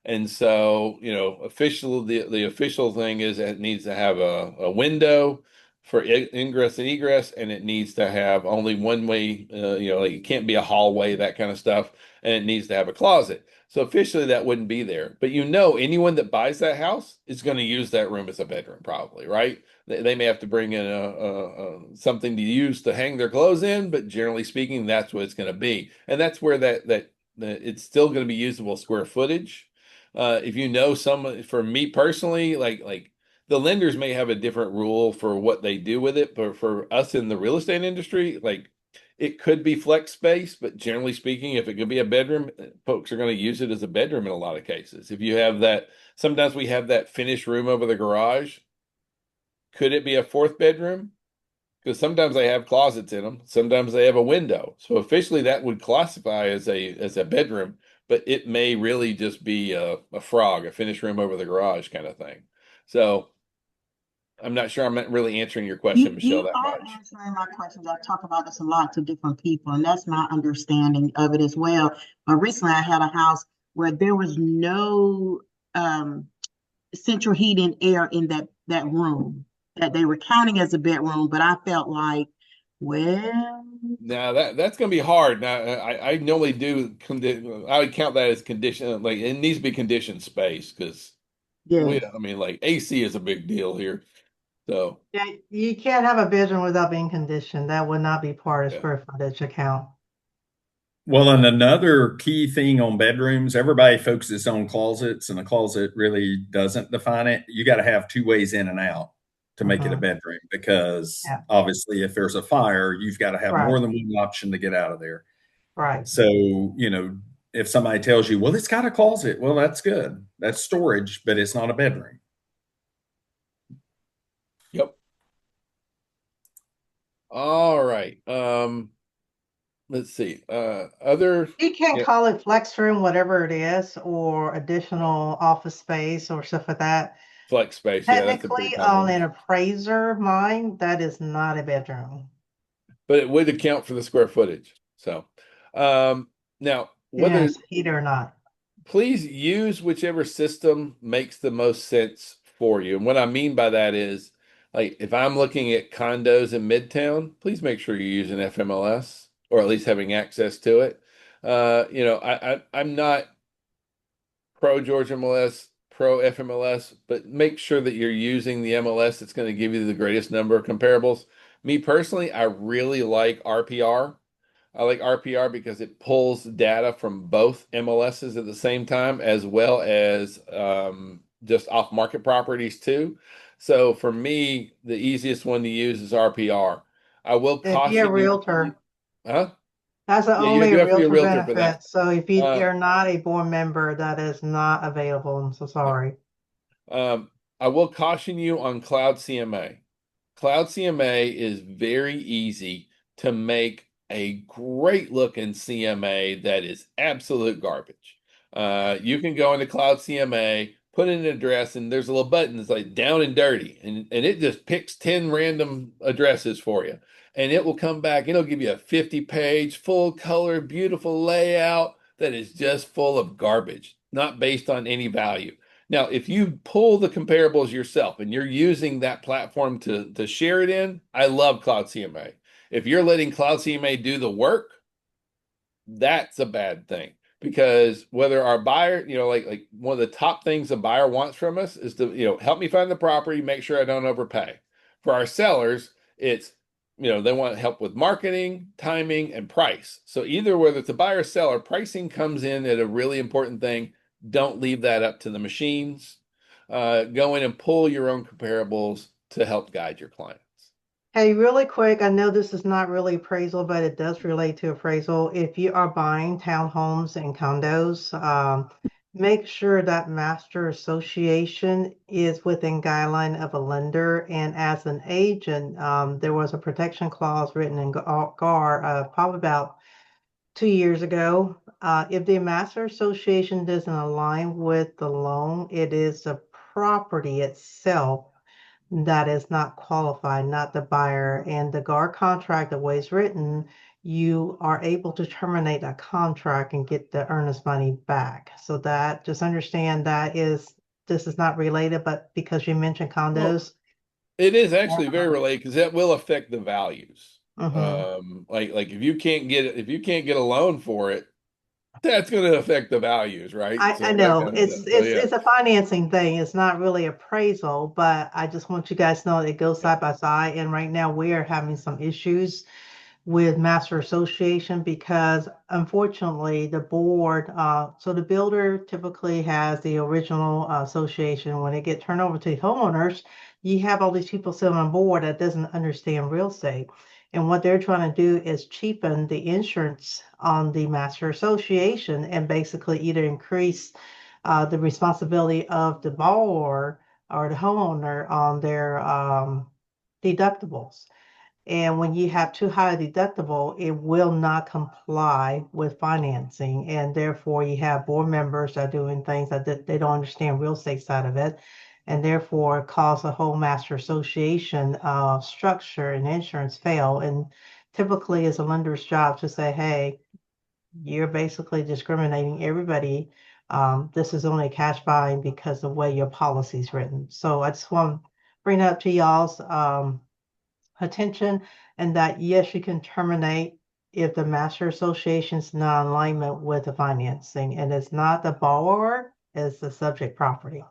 And so, the official thing is that it needs to have a window for ingress and egress, and it needs to have only one way, like it can't be a hallway, that kind of stuff, and it needs to have a closet. So officially that wouldn't be there. But anyone that buys that house is going to use that room as a bedroom, probably, right? They may have to bring in something to use to hang their clothes in, but generally speaking, that's what it's going to be. And that's where that it's still going to be usable square footage. If for me personally, like the lenders may have a different rule for what they do with it, but for us in the real estate industry, like it could be flex space, but generally speaking, if it could be a bedroom, folks are going to use it as a bedroom in a lot of cases. If you have that, sometimes we have that finished room over the garage. Could it be a fourth bedroom? Because sometimes they have closets in them, sometimes they have a window. So officially that would classify as a bedroom, but it may really just be a finished room over the garage kind of thing. So I'm not sure I'm not really answering your You question, Michelle, you that are much. answering my questions. I talk about this a lot to different people, and that's my understanding of it as well. But recently, I had a house where there was no um, central heating air in that room that they were counting as a bedroom, but I felt like, well, Now that's going to be hard. Now I normally I would count that as condition, like it needs to be conditioned space because yes, I mean, like AC is a big deal here. So Yeah, you can't have a bedroom without being conditioned. That would not be part of yeah, square footage account. Well, and another key thing on bedrooms, everybody focuses on closets, and a closet really doesn't define it. You got to have two ways in and out to make it a Hmm. bedroom because Yeah, obviously, if there's a fire, you've got to have right, more than one option to get out of there. right. So, if somebody tells you, well, it's got a closet, well, that's good. That's storage, but it's not a bedroom. yep. All right. Let's see. Other You can yeah, call it flex room, whatever it is, or additional office space or stuff like that. flex space. Yeah, that's a pretty Technically, common on one. an appraiser mind, that is not a bedroom. But it would account for the square footage. So, now whether Yes, heat or not. please use whichever system makes the most sense for you. And what I mean by that is, like, if I'm looking at condos in Midtown, please make sure you're using FMLS or at least having access to it. I'm not pro Georgia MLS, pro FMLS, but make sure that you're using the MLS that's going to give you the greatest number of comparables. Me personally, I really like RPR. I like RPR because it pulls data from both MLSs at the same time, as well as just off market properties too. So for me, the easiest one to use is RPR. I will If you're a caution you, realtor, huh? that's the Yeah, you only do have to be a realtor realtor for benefit. that. So if Uh, you're not a board member, that is not available. I'm so yeah. sorry. I will caution you on Cloud CMA. Cloud CMA is very easy to make a great looking CMA that is absolute garbage. You can go into Cloud CMA, put in an address, and there's a little button that's like down and dirty, and it just picks 10 random addresses for you. And it will come back, it'll give you a 50-page, full color, beautiful layout that is just full of garbage, not based on any value. Now, if you pull the comparables yourself and you're using that platform to share it in, I love Cloud CMA. If you're letting Cloud CMA do the work, that's a bad thing because whether our buyer, like one of the top things a buyer wants from us is to, help me find the property, make sure I don't overpay. For our sellers, it's, they want help with marketing, timing, and price. So either whether it's a buyer or seller, pricing comes in at a really important thing. Don't leave that up to the machines. Go in and pull your own comparables to help guide your clients. Hey, really quick, I know this is not really appraisal, but it does relate to appraisal. If you are buying townhomes and condos, make sure that master association is within guideline of a lender. And as an agent, there was a protection clause written in GAR, probably about 2 years ago. If the master association doesn't align with the loan, it is the property itself that is not qualified, not the buyer. And the GAR contract, the way it's written, you are able to terminate that contract and get the earnest money back. So that just understand this is not related, but because you mentioned Well, condos. it is actually very related because that will affect the values. Mhm. Like if you can't get a loan for it, that's going to affect the values, right? I So that know kind of stuff. So yeah, it's a financing thing. It's not really appraisal, but I just want you guys to know it goes yeah. side by side. And right now we are having some issues with Master Association because unfortunately the board, so the builder typically has the original association. When they get turned over to the homeowners, you have all these people sitting on board that doesn't understand real estate. And what they're trying to do is cheapen the insurance on the Master Association and basically either increase the responsibility of the borrower or the homeowner on their deductibles. And when you have too high a deductible, it will not comply with financing. And therefore, you have board members that are doing things that they don't understand real estate side of it. and therefore cause the whole master association structure and insurance fail. And typically it's a lender's job to say, hey, you're basically discriminating everybody. This is only a cash buying because of the way your policy is written. So I just want to bring it up to y'all's attention, and that yes, you can terminate if the master association's not in alignment with the financing, and it's not the borrower, it's the subject property.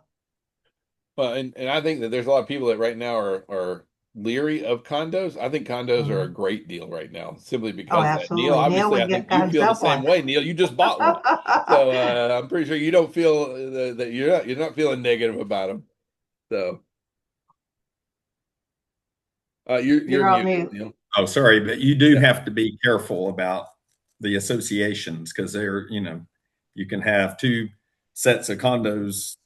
Well, and I think that there's a lot of people that right now are leery of condos. I think condos are a great deal right now, simply Oh, because of that. Neil, absolutely. Neil obviously, would I think get got you feel the himself same one. way. Neil, you just bought one, so I'm pretty sure you don't feel that you're not feeling negative about them. So you're You're on muted, mute. Neil. Oh, sorry, but you do Yeah. have to be careful about the associations because they're, you can have two sets of condos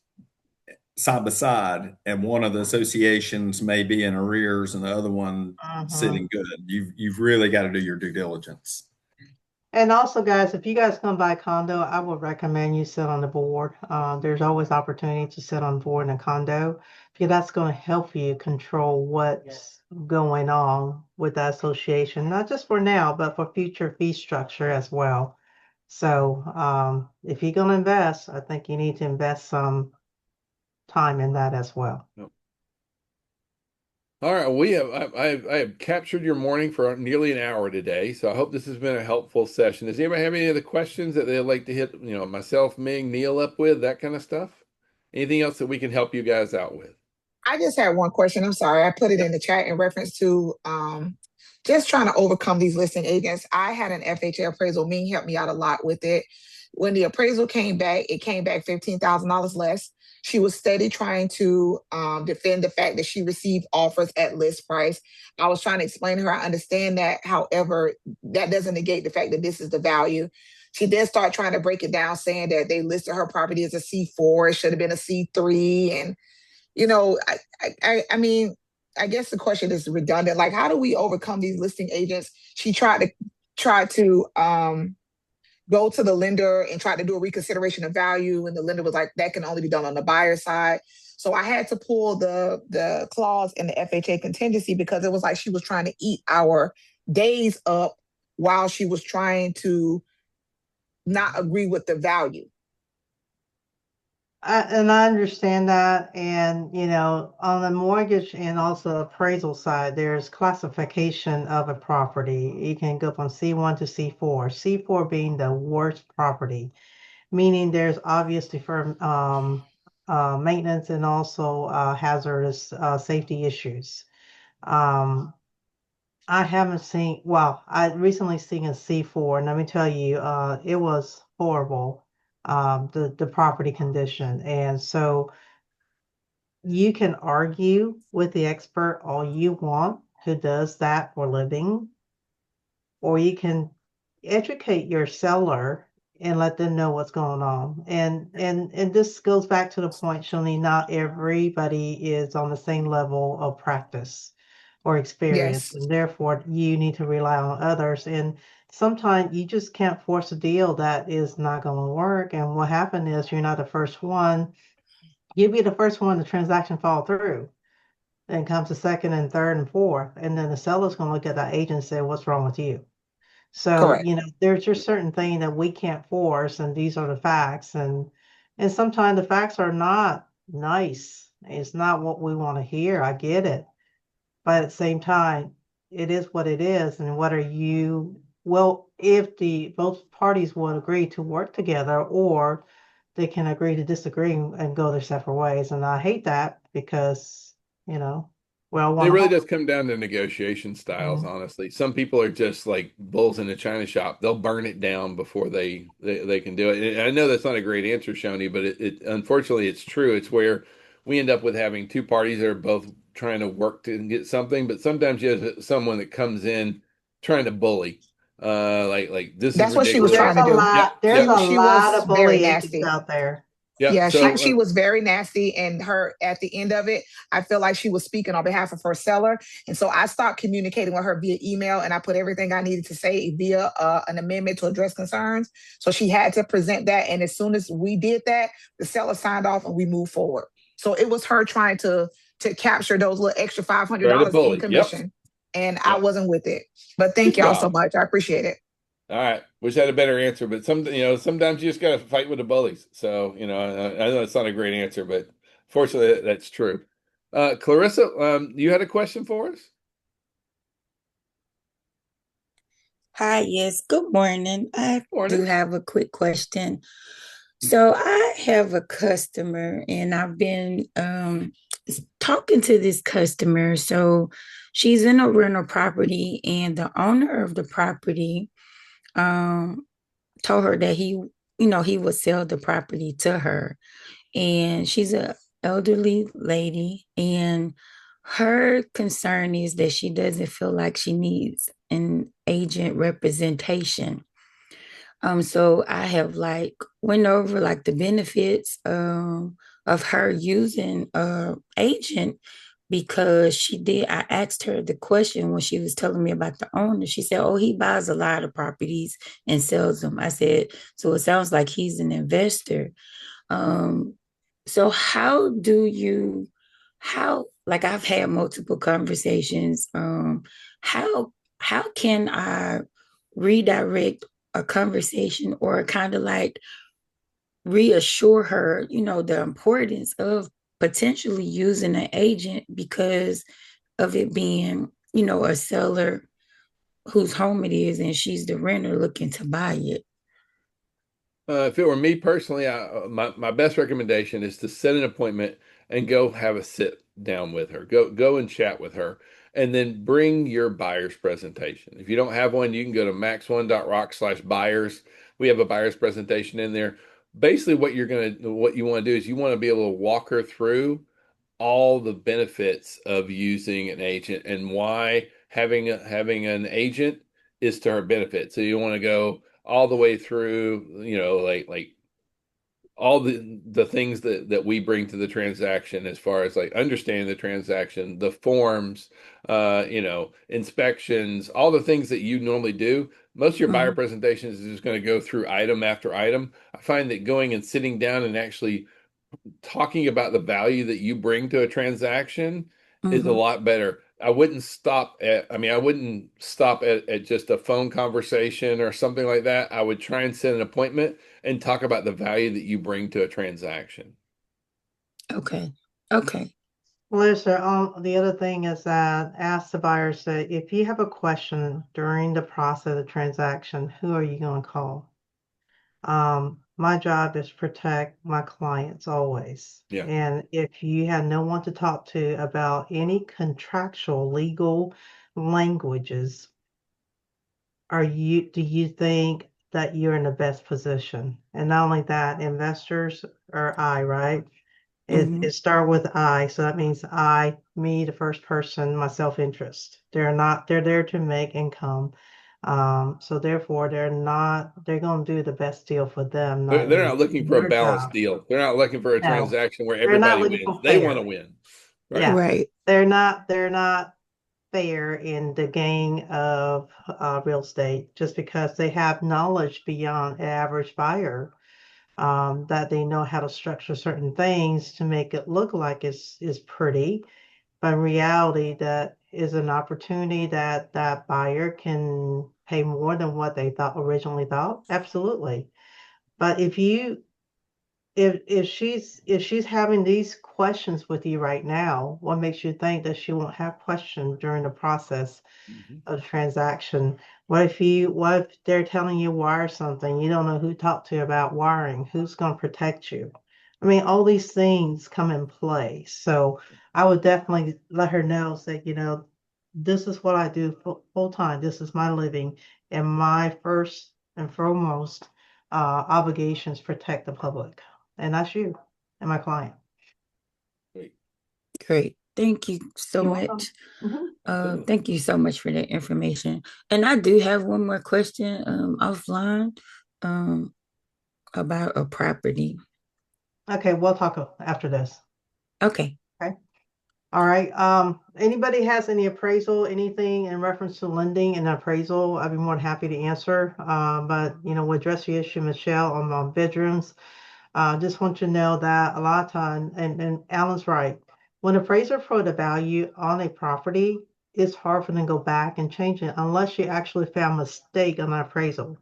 side by side, and one of the associations may be in arrears and the other one sitting good. You've really got to do your due diligence. And also, guys, if you guys come buy a condo, I would recommend you sit on the board. There's always opportunity to sit on board in a condo because that's going to help you control what's going on with that association, not just for now, but for future fee structure as well. So if you're going to invest, I think you need to invest some time in that as well. Yep. All right, I have captured your morning for nearly an hour today, so I hope this has been a helpful session. Does anybody have any other questions that they'd like to hit, myself, Ming, Neil up with, that kind of stuff? Anything else that we can help you guys out with? I just had one question. I'm sorry. I put it in the chat in reference to just trying to overcome these listing agents. I had an FHA appraisal. Ming helped me out a lot with it. When the appraisal came back, it came back $15,000 less. She was steady trying to defend the fact that she received offers at list price. I was trying to explain to her, I understand that. However, that doesn't negate the fact that this is the value. She did start trying to break it down, saying that they listed her property as a C4. It should have been a C3. And I mean, I guess the question is redundant. Like, how do we overcome these listing agents? She tried to go to the lender and try to do a reconsideration of value, and the lender was like, that can only be done on the buyer side. So I had to pull the clause in the FHA contingency because it was like she was trying to eat our days up while she was trying to not agree with the value. And I understand that. And, on the mortgage and also appraisal side, there's classification of a property. You can go from C1 to C4, C4 being the worst property, meaning there's obviously for maintenance and also hazardous safety issues. I haven't seen, well, I recently seen a C4, and let me tell you, it was horrible, the property condition. And so you can argue with the expert all you want who does that for a living, or you can educate your seller and let them know what's going on. And this goes back to the point, Shani, not everybody is on the same level of practice or experience, Yes, and therefore you need to rely on others. And sometimes you just can't force a deal that is not going to work. And what happened is you're not the first one. You'll be the first one the transaction fall through. Then comes the second and third and fourth, and then the seller's going to look at that agent and say, "What's wrong with you?" So, correct. there's just certain things that we can't force, and these are the facts. And sometimes the facts are not nice. It's not what we want to hear. I get it. But at the same time, it is what it is. And what are you, well, if the both parties will agree to work together, or they can agree to disagree and go their separate ways. And I hate that because, we all want It to really help. does come down to negotiation styles, Mhm. honestly. Some people are just like bulls in a china shop. They'll burn it down before they can do it. And I know that's not a great answer, Shoni, but it unfortunately it's true. It's where we end up with having two parties that are both trying to work to get something, but sometimes you have someone that comes in trying to bully. Like this is That's what she Well, was ridiculous. trying to do. Yep, there's yep, a She lot was of very bully agents nasty. out there. yep. Yeah, So she was very nasty, and her at the end of it, I feel like she was speaking on behalf of her seller, and so I stopped communicating with her via email, and I put everything I needed to say via an amendment to address concerns. So she had to present that, and as soon as we did that, the seller signed off, and we moved forward. So it was her trying to capture those little extra Try to $500 in bully. Yep. commission. And I Yep. wasn't with it. But Good thank y'all so job. much. I appreciate it. All right. Wish I had a better answer, but sometimes you just got to fight with the bullies. So, I know it's not a great answer, but fortunately that's true. Clarissa, you had a question for us? Hi, yes, good morning. I do Morning. have a quick question. So I have a customer and I've been talking to this customer. So she's in a rental property and the owner of the property um told her that he would sell the property to her. And she's a elderly lady and her concern is that she doesn't feel like she needs an agent representation. So I have like went over like the benefits of her using a agent because I asked her the question when she was telling me about the owner. She said, "Oh, he buys a lot of properties and sells them." I said, "So it sounds like he's an investor." Um, so how like I've had multiple conversations. How can I redirect a conversation or kind of like reassure her, the importance of potentially using an agent because of it being, a seller whose home it is and she's the renter looking to buy it. If it were me personally, my best recommendation is to set an appointment and go have a sit down with her. Go and chat with her, and then bring your buyer's presentation. If you don't have one, you can go to max1.rock/buyers. We have a buyer's presentation in there. Basically, what you want to do is you want to be able to walk her through all the benefits of using an agent and why having an agent is to her benefit. So you want to go all the way through, like all the things that we bring to the transaction as far as like understanding the transaction, the forms, inspections, all the things that you normally do. Most of your buyer presentations is just going to go through item after item. I find that going and sitting down and actually talking about the value that you bring to a transaction is a lot better. I wouldn't stop at just a phone conversation or something like that. I would try and set an appointment and talk about the value that you bring to a transaction. Okay. Melissa, the other thing is that ask the buyers that if you have a question during the process of the transaction, who are you going to call? My job is protect my clients always. Yeah. And if you have no one to talk to about any contractual legal languages, do you think that you're in the best position? And not only that, investors are I, right? It start with I, so that means me, the first person, my self-interest. They're there to make income. So therefore they're going to do the best deal for them, not They're you. not looking for a Your balanced job. deal. They're not looking for a No, transaction where they're not everybody looking wins. for They want fair. to win. Right. Yeah, Right. they're not fair in the game of real estate just because they have knowledge beyond average buyer, that they know how to structure certain things to make it look like it's pretty, but in reality, that is an opportunity that that buyer can pay more than what they originally thought. Absolutely. But if she's having these questions with you right now, what makes you think that she won't have questions during the process of the transaction? What if they're telling you wire something, you don't know who to talk to about wiring, who's going to protect you? I mean, all these things come in play. So I would definitely let her know that, this is what I do full time. This is my living. And my first and foremost obligations protect the public. And that's you and my client. Great. Thank you so You're welcome. much. Thank you so much for that information. And I do have one more question offline about a property. Okay, we'll talk after this. Okay. Okay. All right. Anybody has any appraisal, anything in reference to lending and appraisal, I'd be more than happy to answer. But we'll address the issue, Michelle, on bedrooms. Just want you to know that a lot of time, and Alan's right. When appraiser for the value on a property, it's hard for them to go back and change it unless you actually found mistake on the appraisal.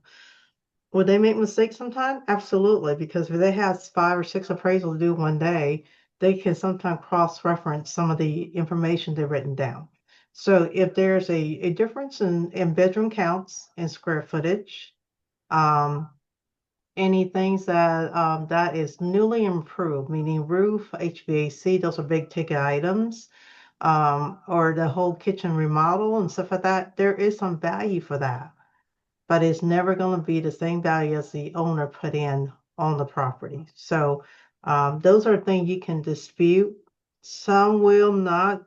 Would they make mistakes sometimes? Absolutely, because if they have 5 or 6 appraisals to do one day, they can sometimes cross-reference some of the information they've written down. So if there's a difference in bedroom counts and square footage, um, any things that is newly improved, meaning roof, HVAC, those are big ticket items, or the whole kitchen remodel and stuff like that, there is some value for that, but it's never going to be the same value as the owner put in on the property. So those are things you can dispute. Some will not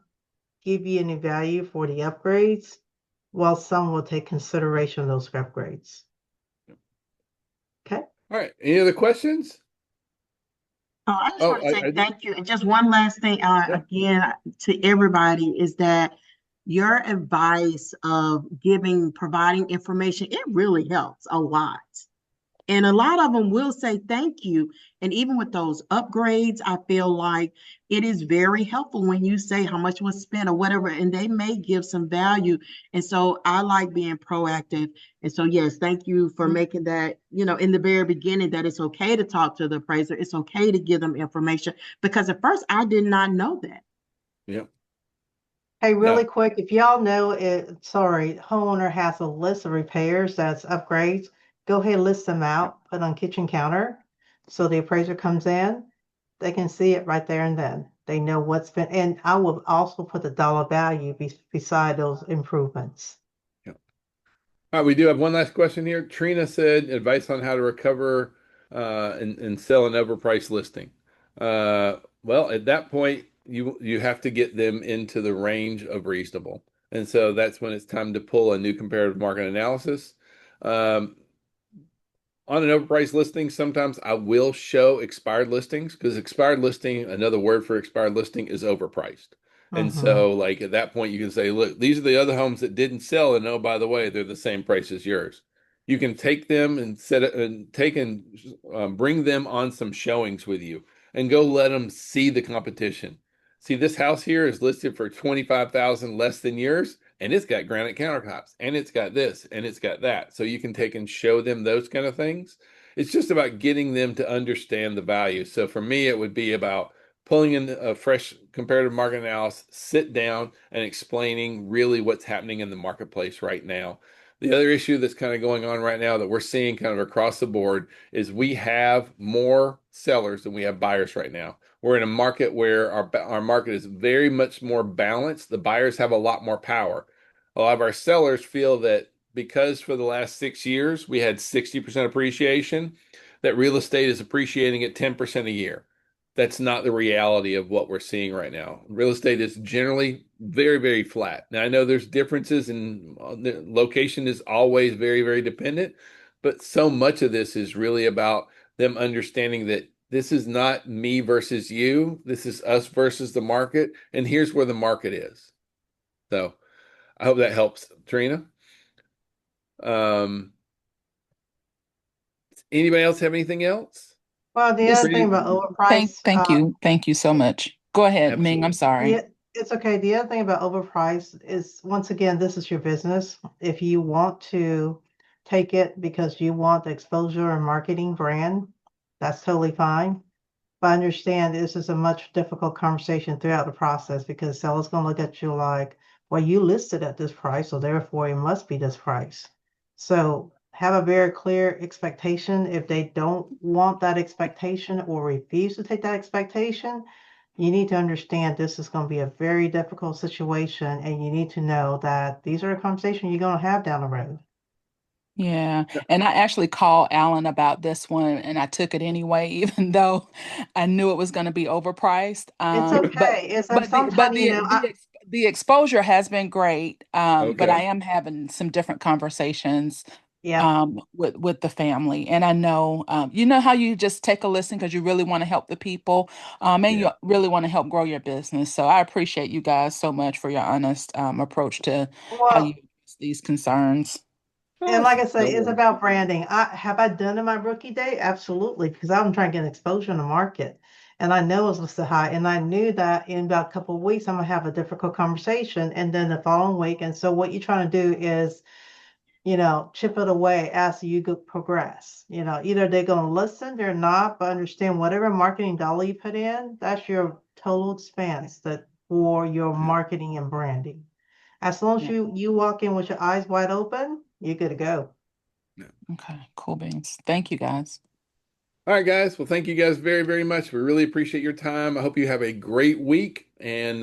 give you any value for the upgrades, while some will take consideration of those upgrades. Okay. All right. Any other questions? Oh, I just Oh, want to say I did. thank you. And just one last thing, Yeah. again, to everybody is that your advice of providing information, it really helps a lot. And a lot of them will say thank you. And even with those upgrades, I feel like it is very helpful when you say how much was spent or whatever, and they may give some value. And so I like being proactive. And so, yes, thank you for making that, in the very beginning, that it's okay to talk to the appraiser. It's okay to give them information, because at first I did not know that. Yeah. Hey, really Yeah. quick, if y'all know it, sorry, homeowner has a list of repairs that's upgrades, go ahead and list them out, put on kitchen counter. So the appraiser comes in, they can see it right there and then. They know what's been, and I will also put the dollar value beside those improvements. Yeah. All right. We do have one last question here. Trina said advice on how to recover and sell an overpriced listing. Well, at that point, you have to get them into the range of reasonable. And so that's when it's time to pull a new comparative market analysis. Um, on an overpriced listing, sometimes I will show expired listings, because expired listing, another word for expired listing, is overpriced. And so, like at that point, you can say, look, these are the other homes that didn't sell, and oh, by the way, they're the same price as yours. You can take them and set it and bring them on some showings with you, and go let them see the competition. See, this house here is listed for 25,000 less than yours, and it's got granite countertops, and it's got this, and it's got that. So you can take and show them those kind of things. It's just about getting them to understand the value. So for me, it would be about pulling in a fresh comparative market analysis, sit down and explaining really what's happening in the marketplace right now. The other issue that's kind of going on right now that we're seeing kind of across the board is we have more sellers than we have buyers right now. We're in a market where our market is very much more balanced. The buyers have a lot more power. A lot of our sellers feel that because for the last 6 years we had 60% appreciation, that real estate is appreciating at 10% a year. That's not the reality of what we're seeing right now. Real estate is generally very, very flat. Now, I know there's differences in the location is always very, very dependent, but so much of this is really about them understanding that this is not me versus you. This is us versus the market. And here's where the market is. So I hope that helps, Trina. Um, Anybody else have anything else? Well, the Yes, other thing about overpriced, thank you so much. Go ahead, Ming. I'm Absolutely. sorry. yeah, it's okay. The other thing about overpriced is, once again, this is your business. If you want to take it because you want the exposure and marketing brand, that's totally fine. But understand this is a much difficult conversation throughout the process, because sellers gonna look at you like, well, you listed at this price, so therefore it must be this price. So have a very clear expectation. If they don't want that expectation or refuse to take that expectation, you need to understand this is going to be a very difficult situation, and you need to know that these are the conversations you're going to have down the road. Yeah. And I actually called Alan about this one and I took it anyway, even though I knew it was going to be overpriced. It's But okay. It's but the but sometimes, the the exposure has been great. But I Okay. am having some different conversations yeah. with the family. And I know you know how you just take a listen because you really want to help the people, and Yeah. you really want to help grow your business. So I appreciate you guys so much for your honest approach to how you Well, address these concerns. And like I No say, it's worries. about branding. I done in my rookie day? Absolutely, because I'm trying to get exposure in the market. And I know it's listed high. And I knew that in about a couple of weeks, I'm gonna have a difficult conversation. And then the following week. And so what you're trying to do is, chip it away as you progress. Either they're gonna listen, they're not, but understand whatever marketing dollar you put in, that's your total expense that for your Yeah. marketing and branding. As long as Yeah. you walk in with your eyes wide open, you're good to go. Okay, cool beans. Thank you guys. All right, guys. Well, thank you guys very, very much. We really appreciate your time. I hope you have a great week, and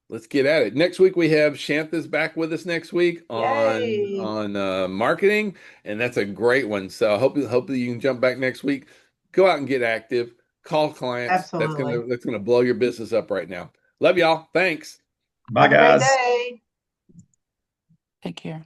let's get at it. Next week we have Shantha's back with us next week on Yay! marketing, and that's a great one. So I hope that you can jump back next week. Go out and get active. Call clients. Absolutely. That's gonna blow your business up right now. Love y'all. Thanks. Bye, Have a great guys. day. Take care.